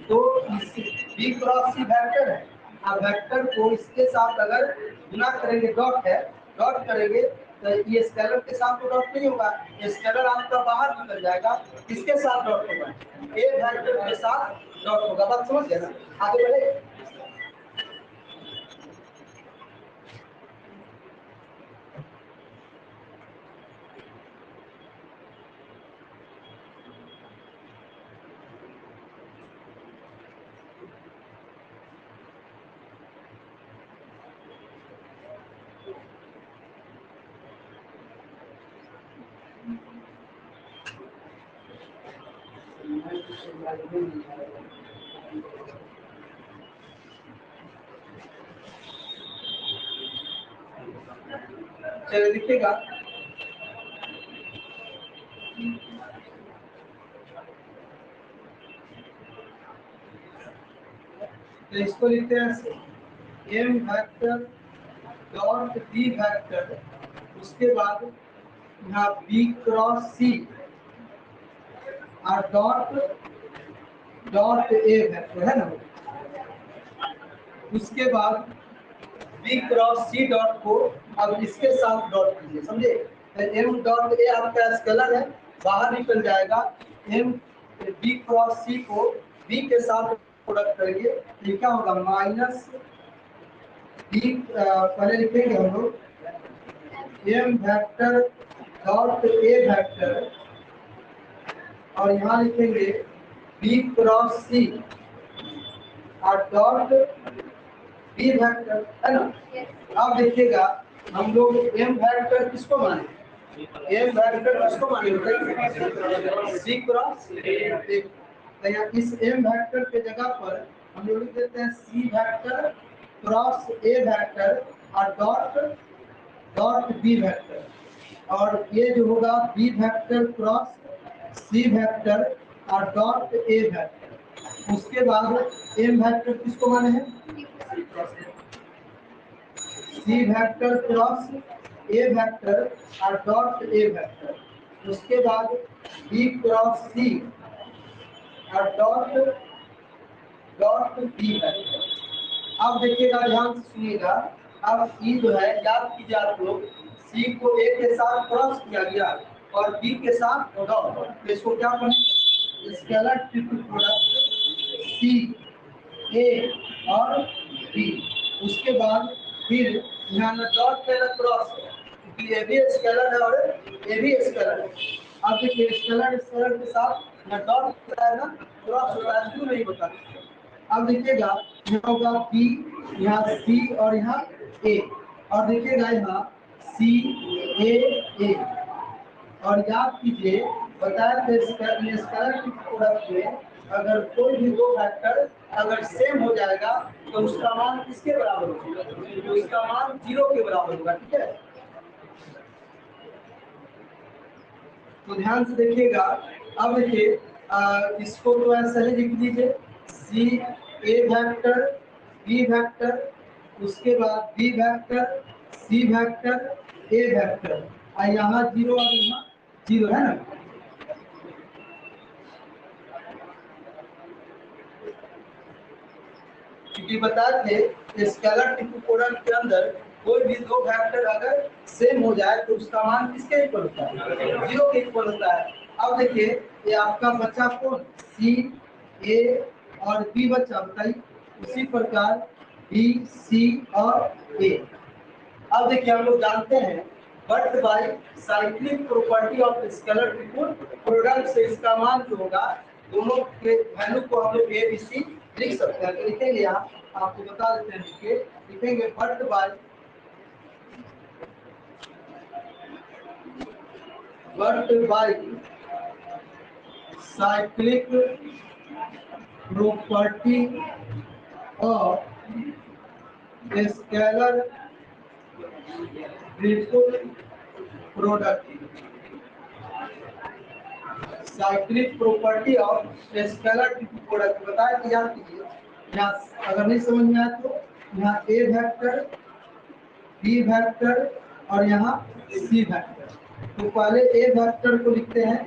तो बी क्रॉस सी वेक्टर है, अब वेक्टर को इसके साथ अगर गुना करेंगे, डॉट है, डॉट करेंगे तो ये स्केलर के साथ तो डॉट नहीं होगा, ये स्केलर आपका बाहर निकल जाएगा। किसके साथ डॉट होगा? ए वेक्टर के साथ डॉट होगा। बात समझ गए ना? आगे बढ़े। चलिए लिखिएगा, तो इसको लिखते हैं M vector dot B vector, उसके बाद यहाँ बी क्रॉस सी और डॉट डॉट ए वेक्टर है ना। उसके बाद बी क्रॉस सी डॉट को अब इसके साथ डॉट कीजिए, समझे? एम डॉट ए आपका स्केलर है, बाहर निकल जाएगा। एम बी क्रॉस सी को बी के साथ प्रोडक्ट करेंगे तो क्या होगा? माइनस बी, पहले लिखेंगे हम लोग M vector dot A vector, और यहाँ लिखेंगे बी क्रॉस सी और डॉट बी वेक्टर, है ना। अब देखिएगा, हम लोग एम वेक्टर किसको माने? एम वेक्टर किसको माने? सी क्रॉस ए। तो यहाँ इस एम वेक्टर के जगह पर हम लोग लिख देते हैं सी वेक्टर क्रॉस ए वेक्टर और डॉट डॉट बी वेक्टर, और ये जो होगा B vector cross C vector और डॉट ए वेक्टर। उसके बाद एम वेक्टर किसको माने हैं? सी वेक्टर क्रॉस ए वेक्टर और डॉट ए वेक्टर। उसके बाद बी क्रॉस सी और डॉट डॉट बी वेक्टर। अब देखिएगा, ध्यान से सुनिएगा, अब ई जो है याद कीजिए आप लोग, सी को ए के साथ क्रॉस किया गया और बी के साथ डॉट, तो इसको क्या पढ़ेंगे? स्केलर ट्रिपल प्रोडक्ट सी ए और बी। उसके बाद फिर यहाँ ना डॉट पे ना क्रॉस, क्योंकि ए भी स्केलर है और ए भी स्केलर है। अब देखिए, स्केलर स्केलर के साथ ना डॉट होता है ना क्रॉस होता है, क्यों नहीं होता? अब देखिएगा, यहाँ होगा बी, यहाँ सी और यहाँ ए, और देखिएगा यहाँ सी ए। और याद कीजिए, बताया थे स्केलर की प्रोडक्ट में अगर कोई भी दो फैक्टर अगर सेम हो जाएगा तो उसका मान किसके बराबर होगा? तो उसका मान 0 के बराबर होगा, ठीक है। तो ध्यान से देखिएगा, अब देखिए इसको तो ऐसा ही लिख दीजिए, C A vector B vector, उसके बाद B vector C vector A vector, और यहाँ 0 और यहाँ 0 है ना। क्योंकि बता थे स्केलर ट्रिपल प्रोडक्ट के अंदर कोई भी दो वेक्टर अगर सेम हो जाए तो उसका मान किसके इक्वल होता है? 0 के इक्वल होता है। अब देखिए, ये आपका बच्चा कौन? सी ए और बी बच्चा, बताइए। उसी प्रकार बी सी और ए। अब देखिए, हम लोग जानते हैं but by cyclic property of scalar triple product से इसका मान जो होगा, दोनों के वैल्यू को हम लोग ए बी सी लिख सकते हैं। तो लिखेंगे यहाँ आपको बता देते हैं, लिखेंगे work by cyclic property of scalar बिल्कुल product. Cyclic property of scalar product बताया कि याद कीजिए। यहाँ अगर नहीं समझ में आया तो यहाँ ए वेक्टर, बी वेक्टर और यहाँ सी वेक्टर। तो पहले ए वेक्टर को लिखते हैं,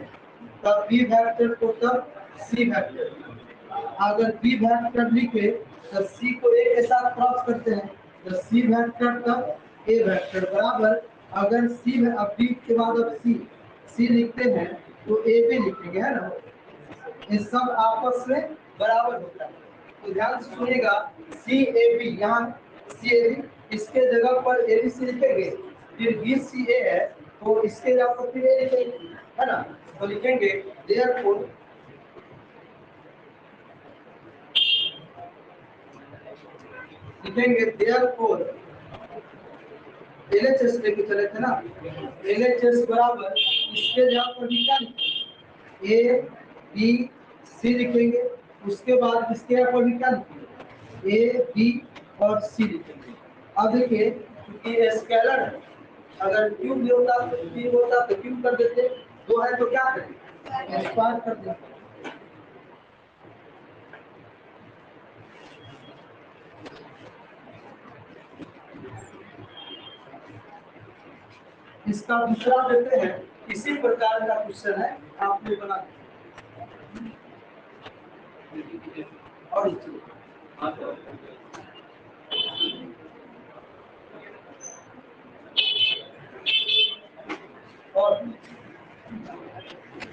तब बी वेक्टर को, तब सी वेक्टर। अगर बी वेक्टर लिखे तो सी को ए के साथ क्रॉस करते हैं, तो सी वेक्टर तब ए वेक्टर बराबर। अगर सी अब बी के बाद अब सी लिखते हैं तो ए भी लिखेंगे, है ना। ये सब आपस में बराबर होता है। तो ध्यान से सुनिएगा, सी ए बी, यहाँ सी ए बी, इसके जगह पर ए बी सी लिखेंगे, फिर बी सी ए है तो इसके जगह पर फिर ए लिखेंगे, है ना। तो लिखेंगे देयरफॉर एलएचएस लेके चले थे ना, एलएचएस बराबर इसके जगह पर भी क्या लिखेंगे, ए बी सी लिखेंगे। उसके बाद इसके जगह पर भी क्या लिखेंगे, ए बी और सी लिखेंगे। अब देखिए, क्योंकि स्केलर है, अगर क्यूब भी होता तो क्यूब होता तो क्यूब कर देते, दो है तो क्या करें, स्क्वायर कर देते। इसका दूसरा देते हैं, इसी प्रकार का क्वेश्चन है, आपने बना और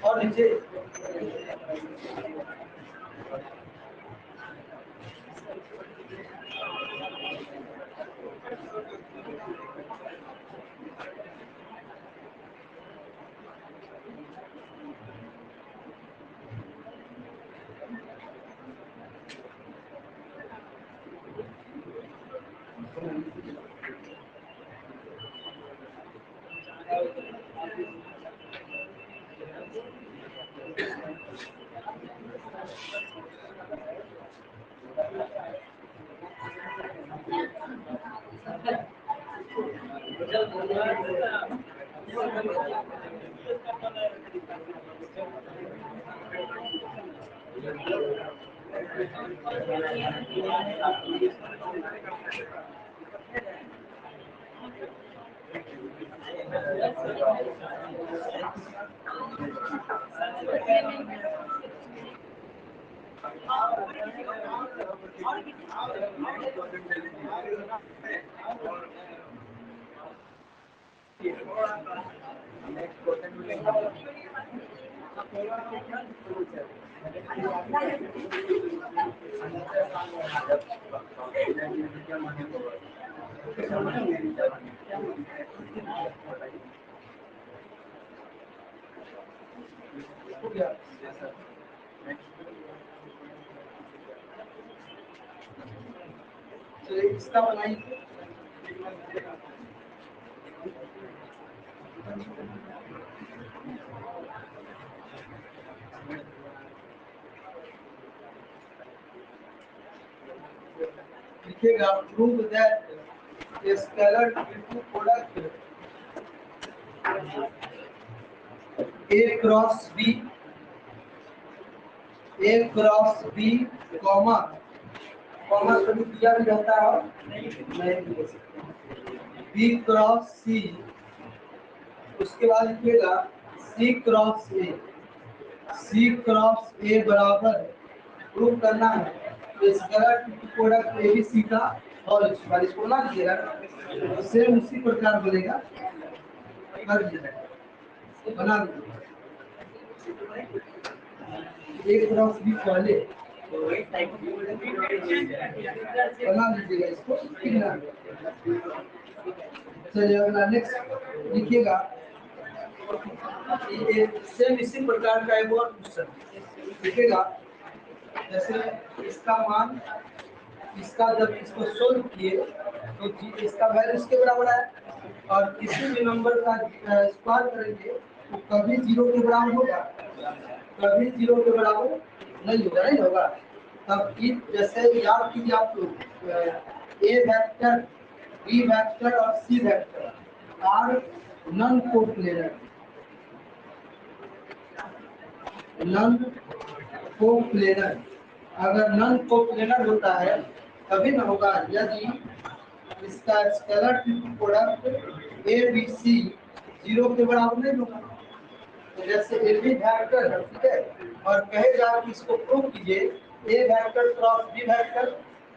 और नीचे इसका बनाइए। लिखिएगा prove that scalar product A cross B comma कभी दिया भी रहता है और नहीं, बी क्रॉस सी, उसके बाद लिखिएगा सी क्रॉस ए बराबर प्रूव करना है scalar product A B C का। और इसको ना लीजिएगा, सेम उसी प्रकार बनेगा, कर दीजिएगा, बना दीजिएगा। एक क्रॉस बी पहले बना लीजिएगा, इसको चलिए अगला नेक्स्ट लिखिएगा। सेम इसी प्रकार का एक और क्वेश्चन लिखिएगा, जैसे इसका मान इसका जब इसको सोल्व किए तो इसका वैल्यू इसके बराबर है, और किसी भी नंबर का स्क्वायर करेंगे तो कभी जीरो के बराबर होगा, कभी जीरो के बराबर नहीं होगा, नहीं होगा। तब जैसे याद कीजिए आप लोग, ए वेक्टर, बी वेक्टर और C vector are non coplanar, non coplanar. अगर नॉन कोप्लेनर होता है तभी ना होगा यदि इसका scalar product A B C zero के बराबर नहीं होगा। तो जैसे ए बी वेक्टर है, ठीक है, और कहेगा कि इसको प्रूव कीजिए A vector cross B vector,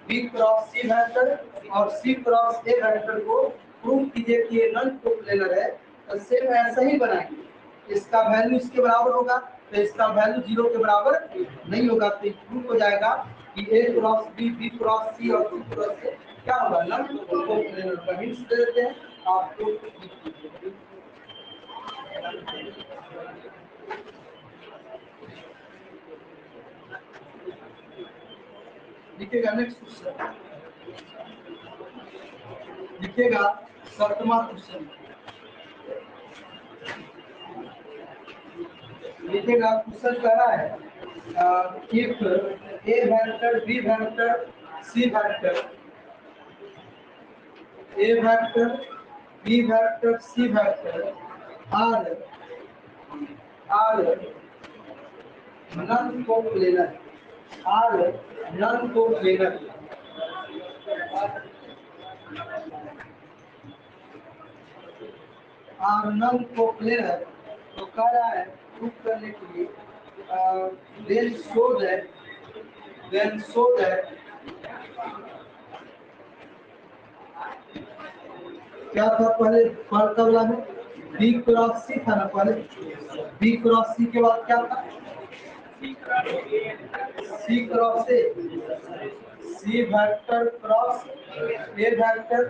B cross C vector और सी क्रॉस ए वेक्टर को प्रूव कीजिए कि ये नॉन कोप्लेनर है, तो सेम ऐसा ही बनाएंगे। इसका वैल्यू इसके बराबर होगा तो इसका वैल्यू जीरो के बराबर नहीं होगा, तो प्रूव हो जाएगा कि ए क्रॉस बी, बी क्रॉस सी और सी क्रॉस ए क्या होगा, नॉन कोप्लेनर का हिंट्स दे देते हैं आपको। लिखिएगा नेक्स्ट क्वेश्चन, लिखिएगा 7वां क्वेश्चन, लिखिएगा। क्वेश्चन कह रहा है if A vector B vector C vector, A vector B vector C vector are non coplanar, are non coplanar, are non coplanar, तो कह रहा है प्रूव करने के लिए देन शो दैट क्या था पहले का वाला में बी क्रॉस सी था ना, पहले बी क्रॉस सी के बाद क्या था, C cross A, C vector cross A vector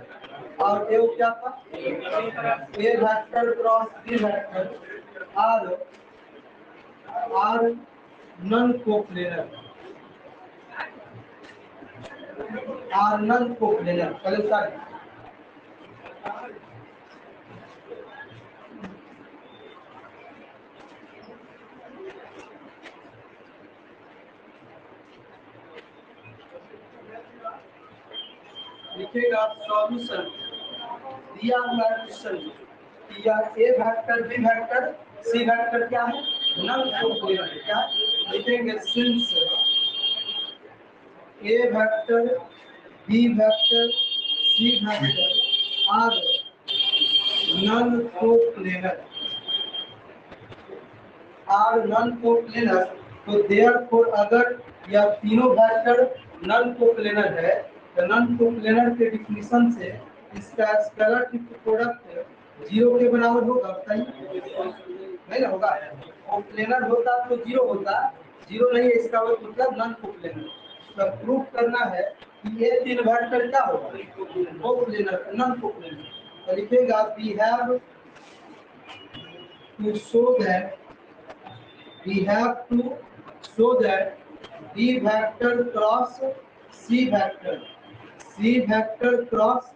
और ए क्या था, A vector cross B vector are non coplanar, are non coplanar. पहले सारी लिखेगा सॉल्यूशन दिया हुआ क्वेश्चन, या A vector B vector C vector क्या है, नॉन कोप्लेनर। क्या लिखेंगे, since A vector B vector C vector are non coplanar, are non coplanar, तो देयरफॉर अगर यह तीनों वेक्टर नॉन कोप्लेनर है तो नॉन कोप्लेनर के डिफिनीशन से इसका स्केलर प्रोडक्ट जीरो के बराबर होगा, बताइए नहीं ना होगा। कोप्लेनर होता तो जीरो होता, जीरो नहीं है, इसका मतलब नॉन कोप्लेनर। तो प्रूव करना है कि ये तीन वेक्टर क्या होगा, कोप्लेनर नॉन कोप्लेनर। तो लिखेगा we have to show that, we have to show that B vector cross C vector, C vector cross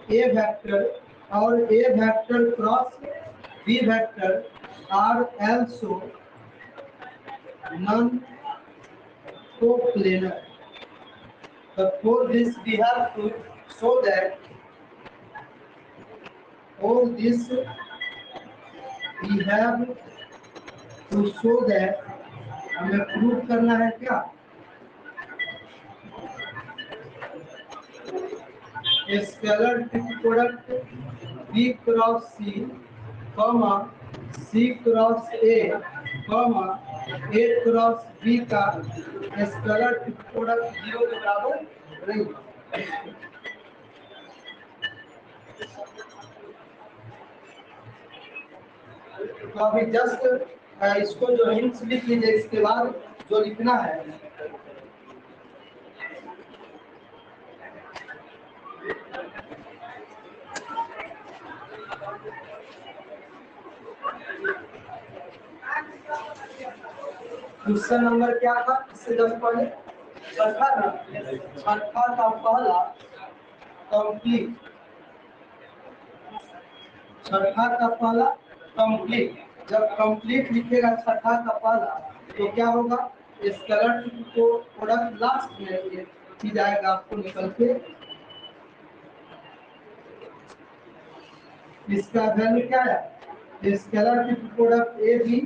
A vector और A vector cross B vector are also non-coplanar. So for this we have to show that all this we have to show that हमें prove करना है क्या, scalar product B cross C comma C cross A comma A cross B का scalar product zero के बराबर नहीं। तो अभी जस्ट इसको जो हिंट्स लिख लीजिए, इसके बाद जो लिखना है क्वेश्चन नंबर क्या था इससे जस्ट पहले, छठा का पहला कंप्लीट, छठा का पहला कंप्लीट। जब कंप्लीट लिखेगा छठा का पहला तो क्या होगा, स्केलर को प्रोडक्ट लास्ट में ये चीज आएगा आपको निकल के। इसका वैल्यू क्या है, scalar product A B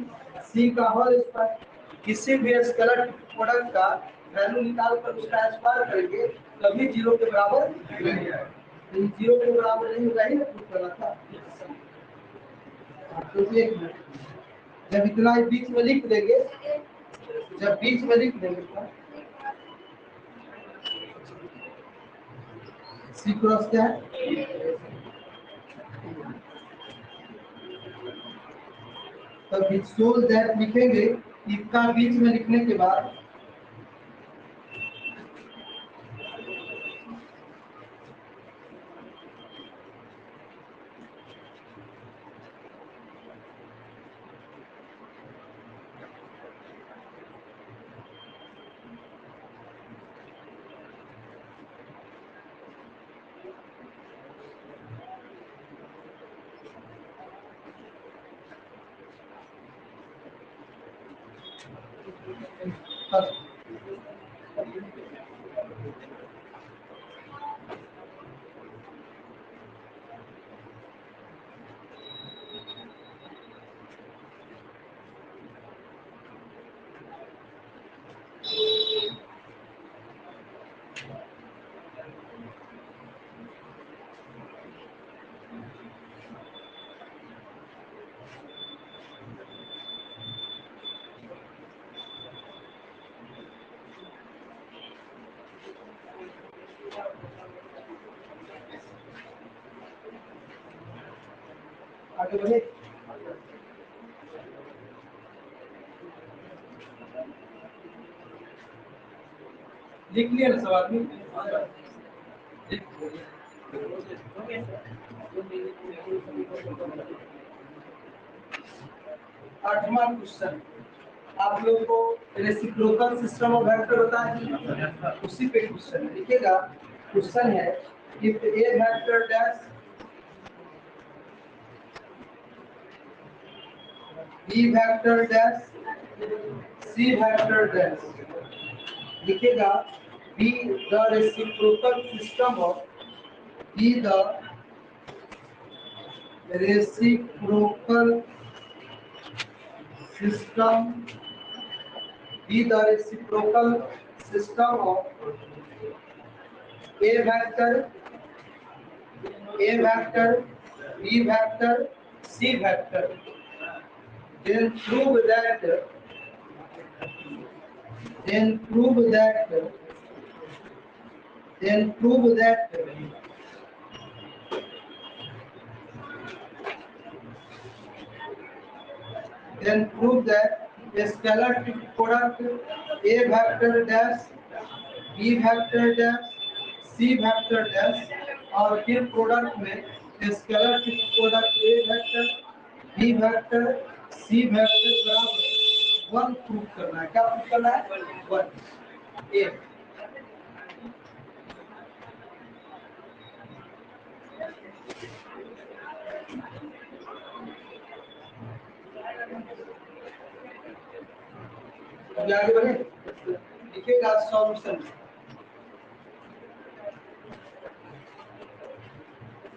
C का होल स्क्वायर। किसी भी स्केलर प्रोडक्ट का वैल्यू निकाल कर उसका स्क्वायर करेंगे तभी जीरो के बराबर नहीं है। तो जीरो के बराबर नहीं होगा ही ना प्रूफ करना था। तो एक मिनट, जब इतना बीच में लिख देंगे, जब बीच में लिख देंगे सी क्रॉस क्या है, तब सोल दैट लिखेंगे। इसका बीच में लिखने के बाद आगे बढ़े। लिख लिया ना सब आदमी, आठवां क्वेश्चन आप लोगों को रेसिप्रोकल सिस्टम ऑफ वेक्टर होता है, उसी पे क्वेश्चन लिखिएगा। क्वेश्चन है if A vector dash B vector dash C vector dash, लिखिएगा be the reciprocal system of, be the reciprocal system, be the reciprocal system of a vector, b vector, c vector. Then prove that a scalar product a vector dash b vector dash c vector dash और फिर product में scalar product A vector B vector C vector बराबर 1 prove करना है। क्या prove करना है, 1 ए। अब आगे बढ़े, लिखिएगा सॉल्यूशन,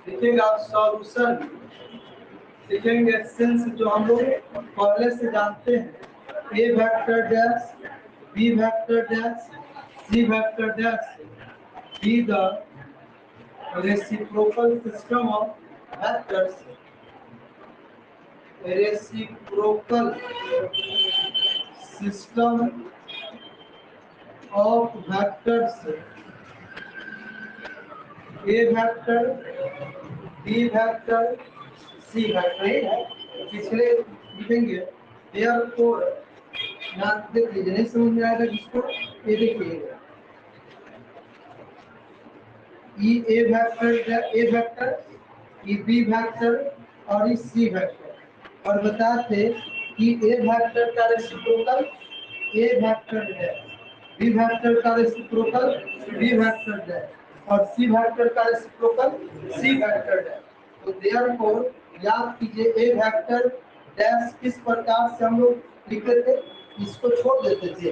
लिखिएगा सॉल्यूशन, लिखेंगे सेंस जो हम लोग पहले से जानते हैं, A vector dash B vector dash C vector dash be the reciprocal system of vectors, reciprocal system of vectors A vector B vector C vector है। पिछले लिखेंगे देयरफॉर, ना देख लीजिए, नहीं समझ में आएगा जिसको ये देखिएगा, ई ए वेक्टर ई बी वेक्टर और ई सी वेक्टर। और बताते कि ए वेक्टर का रेसिप्रोकल ए वेक्टर है, बी वेक्टर का रेसिप्रोकल बी वेक्टर डैश और सी वेक्टर का रेसिप्रोकल सी वेक्टर डैश। तो देयरफॉर याद कीजिए ए वेक्टर डैश किस प्रकार से हम लोग लिखते थे, इसको छोड़ देते थे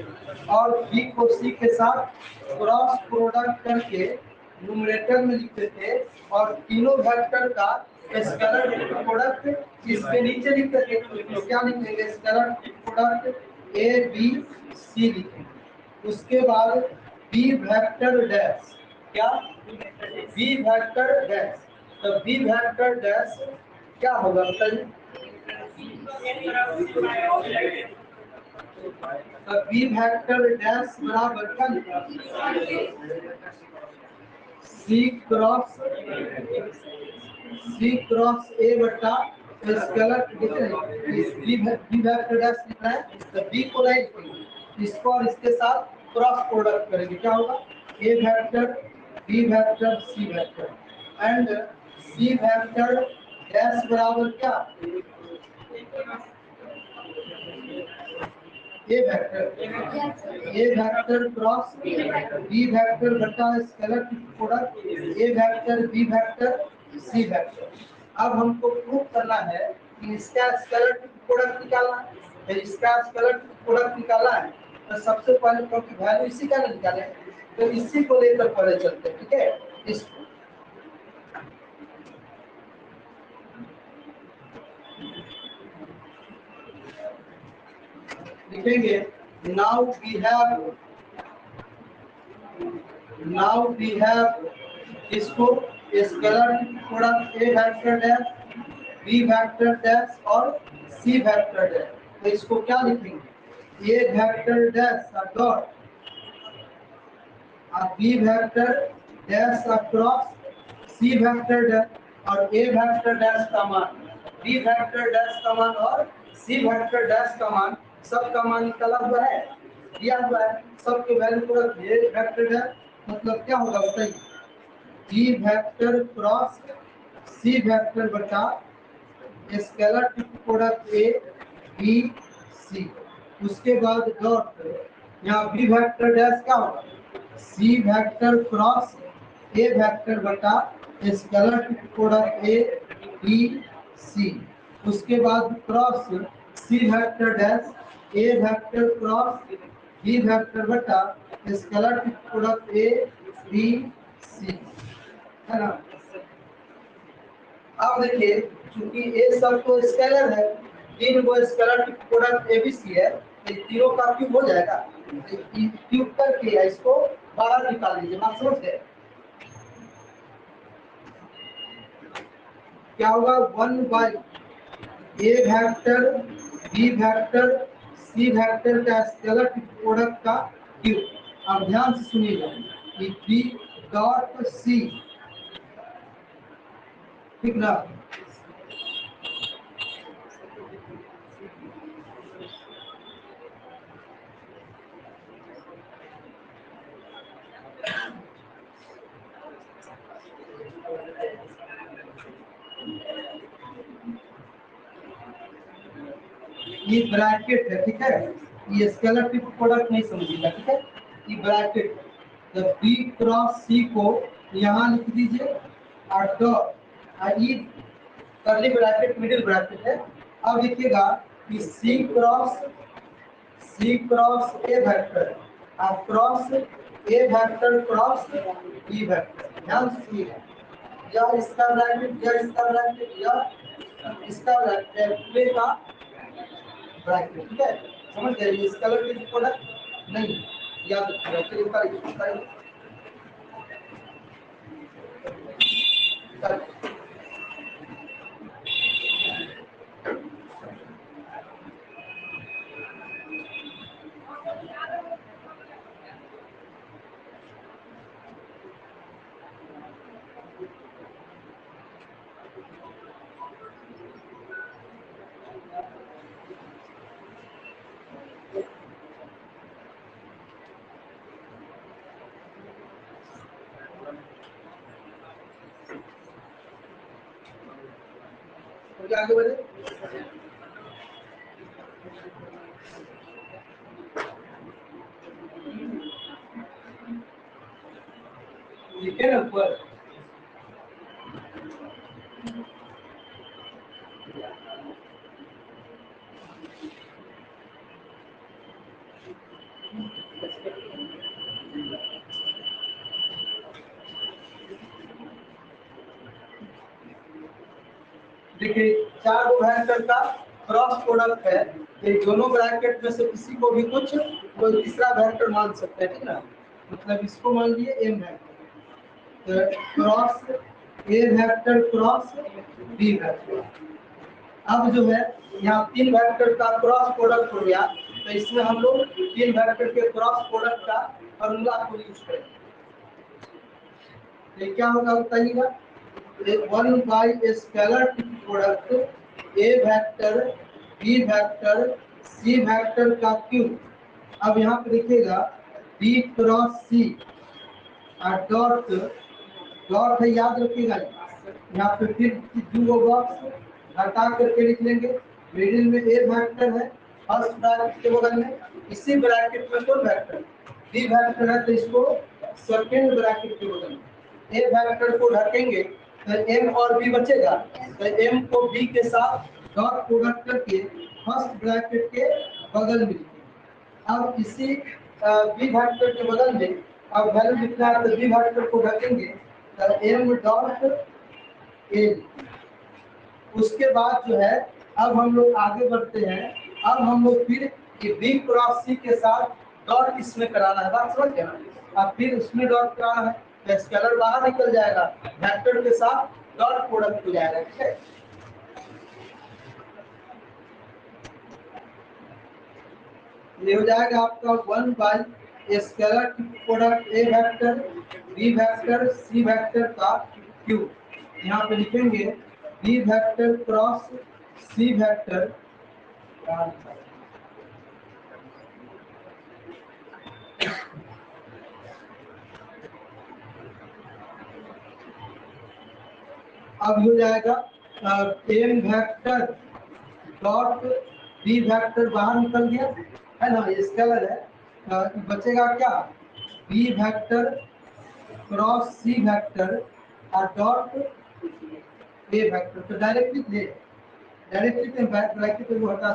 और बी को सी के साथ क्रॉस प्रोडक्ट करके न्यूमरेटर में लिखते थे और तीनों वेक्टर का स्केलर प्रोडक्ट इसके नीचे लिखते थे। तो क्या लिखेंगे, scalar product A B C लिखेंगे। उसके बाद बी वेक्टर डैश, क्या बी वेक्टर डैश, तो बी वेक्टर डैश क्या होगा बताइए। तो बी वेक्टर डैश बराबर क्या लिखा, सी क्रॉस ए बटा स्केलर बी वेक्टर डैश लिखना है, तो बी को नहीं लिखेंगे, इसको और इसके साथ क्रॉस प्रोडक्ट करेंगे, क्या होगा A vector B vector C vector and C vector dash बराबर क्या A vector cross B vector बटा scalar product A vector B vector C vector. अब हमको प्रूव करना है कि इसका स्केलर प्रोडक्ट निकालना है, तो इसका स्केलर प्रोडक्ट निकालना है तो सबसे पहले क्योंकि वैल्यू इसी का निकाले तो इसी को लेकर पहले चलते हैं, ठीक है। इस लिखेंगे नाउ वी हैव इसको scalar product A vector dash B vector dash और सी वेक्टर डैश। तो इसको क्या लिखेंगे, A vector dash dot B vector dash cross C vector dash और ए वेक्टर डैश का मान बी वेक्टर डैश का मान और सी वेक्टर डैश का मान, सब का मान निकला हुआ है, दिया हुआ है, सबके वैल्यू को ए वेक्टर डैश मतलब क्या होगा बताइए, B vector cross C vector बटा scalar product A B C. उसके बाद डॉट यहाँ बी वेक्टर डैश क्या होगा, C vector cross A vector बटा scalar product A B C. उसके बाद cross C vector dash A vector cross B vector बटा scalar product A B C, है ना। अब देखिए चूंकि ए सब तो स्केलर है, तीन को स्केलर प्रोडक्ट एबीसी है, तो तीनों का क्यूब हो जाएगा, क्यूब करके इसको बाहर निकाल लीजिए, बात समझ गए। क्या होगा 1 by A vector B vector C vector का स्केलर प्रोडक्ट का क्यूब। अब ध्यान से सुनिएगा कि बी डॉट सी, ठीक ना, ये ब्रैकेट है, ठीक है, ये स्केलर प्रोडक्ट नहीं समझिएगा, ठीक है, ये ब्रैकेट जब बी क्रॉस सी को यहाँ लिख दीजिए और डॉट ई करली ब्रैकेट मिडिल ब्रैकेट है। अब देखिएगा कि सी क्रॉस ए वेक्टर और cross A vector cross E vector, ध्यान से सुनिएगा, या इसका ब्रैकेट या इसका ब्रैकेट या इसका ब्रैकेट पूरे का ब्रैकेट, ठीक है, समझ गए, ये स्केलर प्रोडक्ट नहीं याद रखिएगा। चलिए करिए आगे बढ़े। लिखे ना ऊपर। देखिए 4 वेक्टर का क्रॉस प्रोडक्ट है, ये दोनों ब्रैकेट में से किसी को भी कुछ कोई तीसरा वेक्टर मान सकते हैं, ठीक ना। मतलब इसको मान लिए m वेक्टर, तो cross a vector cross b vector. अब जो है यहाँ 3 वेक्टर का क्रॉस प्रोडक्ट हो गया, तो इसमें हम लोग 3 वेक्टर के क्रॉस प्रोडक्ट का फॉर्मूला को यूज करेंगे। ये क्या होगा बताइएगा, 1 by scalar product A vector B vector C vector का क्यूब। अब यहाँ पे देखिएगा बी क्रॉस सी और डॉट डॉट है, याद रखिएगा यहाँ पे फिर 2 बॉक्स हटा करके लिख लेंगे। मिडिल में ए वेक्टर है फर्स्ट ब्रैकेट के बगल में, इसी ब्रैकेट में कौन वेक्टर बी वेक्टर है, तो इसको सेकंड ब्रैकेट के बगल में ए वेक्टर को ढकेंगे तो एम और बी बचेगा, तो एम को बी के साथ डॉट प्रोडक्ट करके फर्स्ट ब्रैकेट के बगल में लिखेंगे। अब इसी बी वेक्टर के बगल में अब वैल्यू लिखना है, तो बी वेक्टर को ढकेंगे तो एम डॉट ए। उसके बाद जो है अब हम लोग आगे बढ़ते हैं। अब हम लोग फिर ये बी क्रॉस सी के साथ डॉट इसमें कराना है, बात समझ गए ना। अब फिर इसमें डॉट कराना है तो स्केलर बाहर निकल जाएगा, वेक्टर के साथ डॉट प्रोडक्ट हो जाएगा, ठीक है। ये हो जाएगा आपका 1 by scalar product A vector B vector C vector का क्यूब। यहाँ पे लिखेंगे B vector cross C vector. अब हो जाएगा M vector dot B vector बाहर निकल गया है ना, ये स्केलर है। बचेगा क्या B vector cross C vector और डॉट ए वेक्टर। तो डायरेक्टली ब्रैकेट को हटा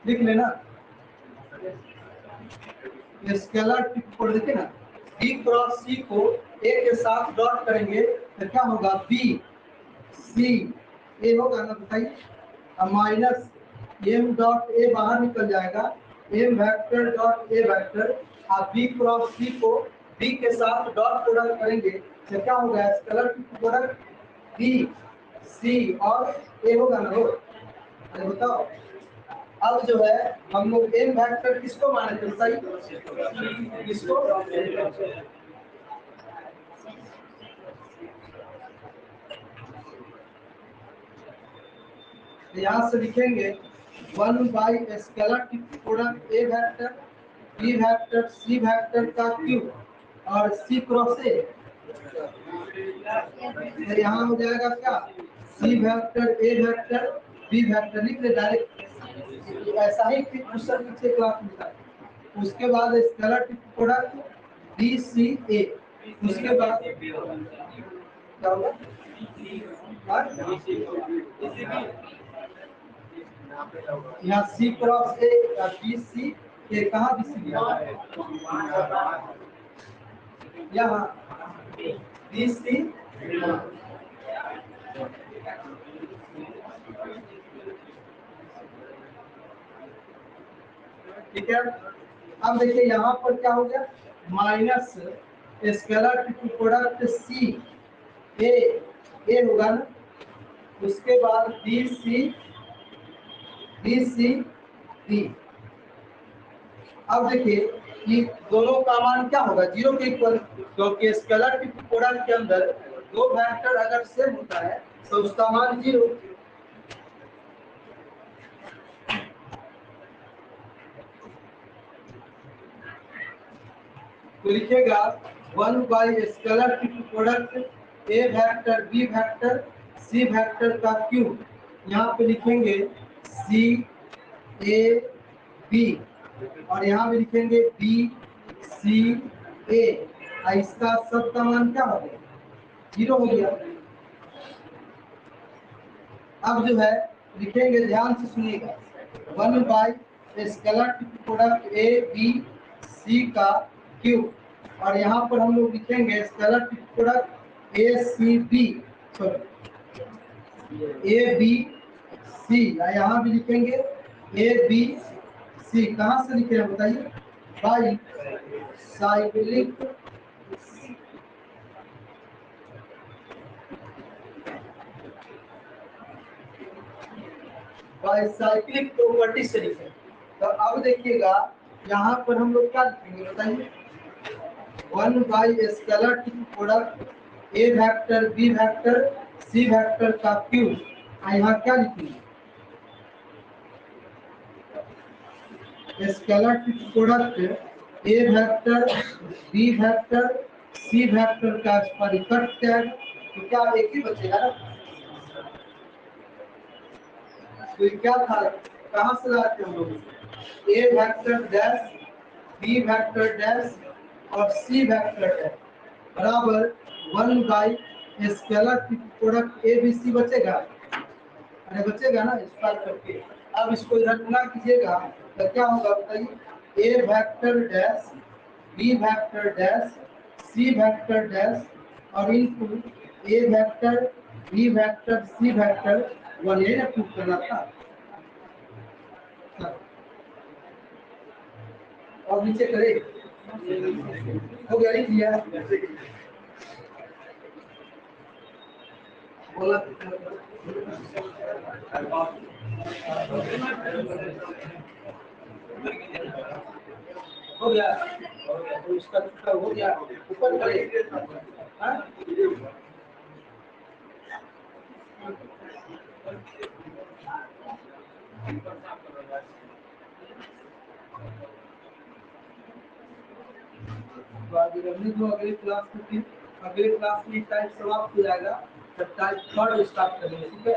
लिख लेना। स्केलर को देखिए ना, बी क्रॉस सी को ए के साथ डॉट करेंगे तो क्या होगा बी सी ए होगा ना, बताइए। अब माइनस एम डॉट ए बाहर निकल जाएगा, M vector dot A vector. आप बी क्रॉस सी को बी के साथ डॉट प्रोडक्ट करेंगे तो क्या होगा स्केलर प्रोडक्ट बी सी और ए होगा ना, हो। अरे बताओ अब जो है हम लोग एम वेक्टर किसको माने थे, बताइए किसको। यहाँ से लिखेंगे 1 by scalar product A vector B vector C vector का क्यूब और सी क्रॉस ए। यहाँ हो जाएगा क्या C vector A vector B vector, लिख ले डायरेक्ट। ऐसा ही फिर क्वेश्चन नीचे क्लास में था। उसके बाद स्केलर प्रोडक्ट बी सी ए। उसके बाद क्या होगा यहाँ सी क्रॉस ए बी सी ए, कहाँ बी सी यहाँ बी सी। ठीक है। अब देखिए यहाँ पर क्या हो गया माइनस स्केलर प्रोडक्ट सी ए होगा ना, उसके बाद बी सी डी। अब देखिए कि दोनों का मान क्या होगा जीरो के इक्वल, क्योंकि स्केलर प्रोडक्ट के अंदर दो वेक्टर अगर सेम होता है तो उसका मान जीरो। तो लिखिएगा 1 by scalar product A vector B vector C vector का क्यूब। यहाँ पे लिखेंगे सी ए बी और यहाँ भी लिखेंगे बी सी ए। इसका सब का मान क्या हो गया, 0 हो गया। अब जो है लिखेंगे, ध्यान से सुनिएगा, 1 by scalar product A B C का क्यूब, और यहाँ पर हम लोग लिखेंगे scalar product A C B, sorry A B C, यहाँ भी लिखेंगे ए बी सी। कहाँ से लिखे हैं बताइए, बाई साइक्लिक बाईसाइक्लिक प्रॉपर्टी से लिखें। तो अब देखिएगा यहाँ पर हम लोग क्या लिखेंगे बताइए, 1 by scalar product A vector B vector C vector का क्यूब, यहाँ क्या लिखेंगे, scalar product A vector B vector C vector का परिकट टैग, तो क्या एक ही बचेगा ना, तो क्या था, कहाँ से लाते हम लोग, A vector dash B vector dash और सी वेक्टर डैश बराबर 1 by scalar product A B C बचेगा, अरे बचेगा ना, इस बार करके। अब इसको इधर गुना कीजिएगा तो क्या होगा बताइए, A vector dash B vector dash C vector dash और into A vector B vector C vector, one ये प्रूफ करना था। और नीचे करे हो गया, लिख लिया, बोला हो गया, तो इसका हो गया, ऊपर करे, हाँ? अगले क्लास में फिर अगले क्लास में टाइप समाप्त हो जाएगा, तब टाइप थर्ड स्टार्ट करेंगे, ठीक है।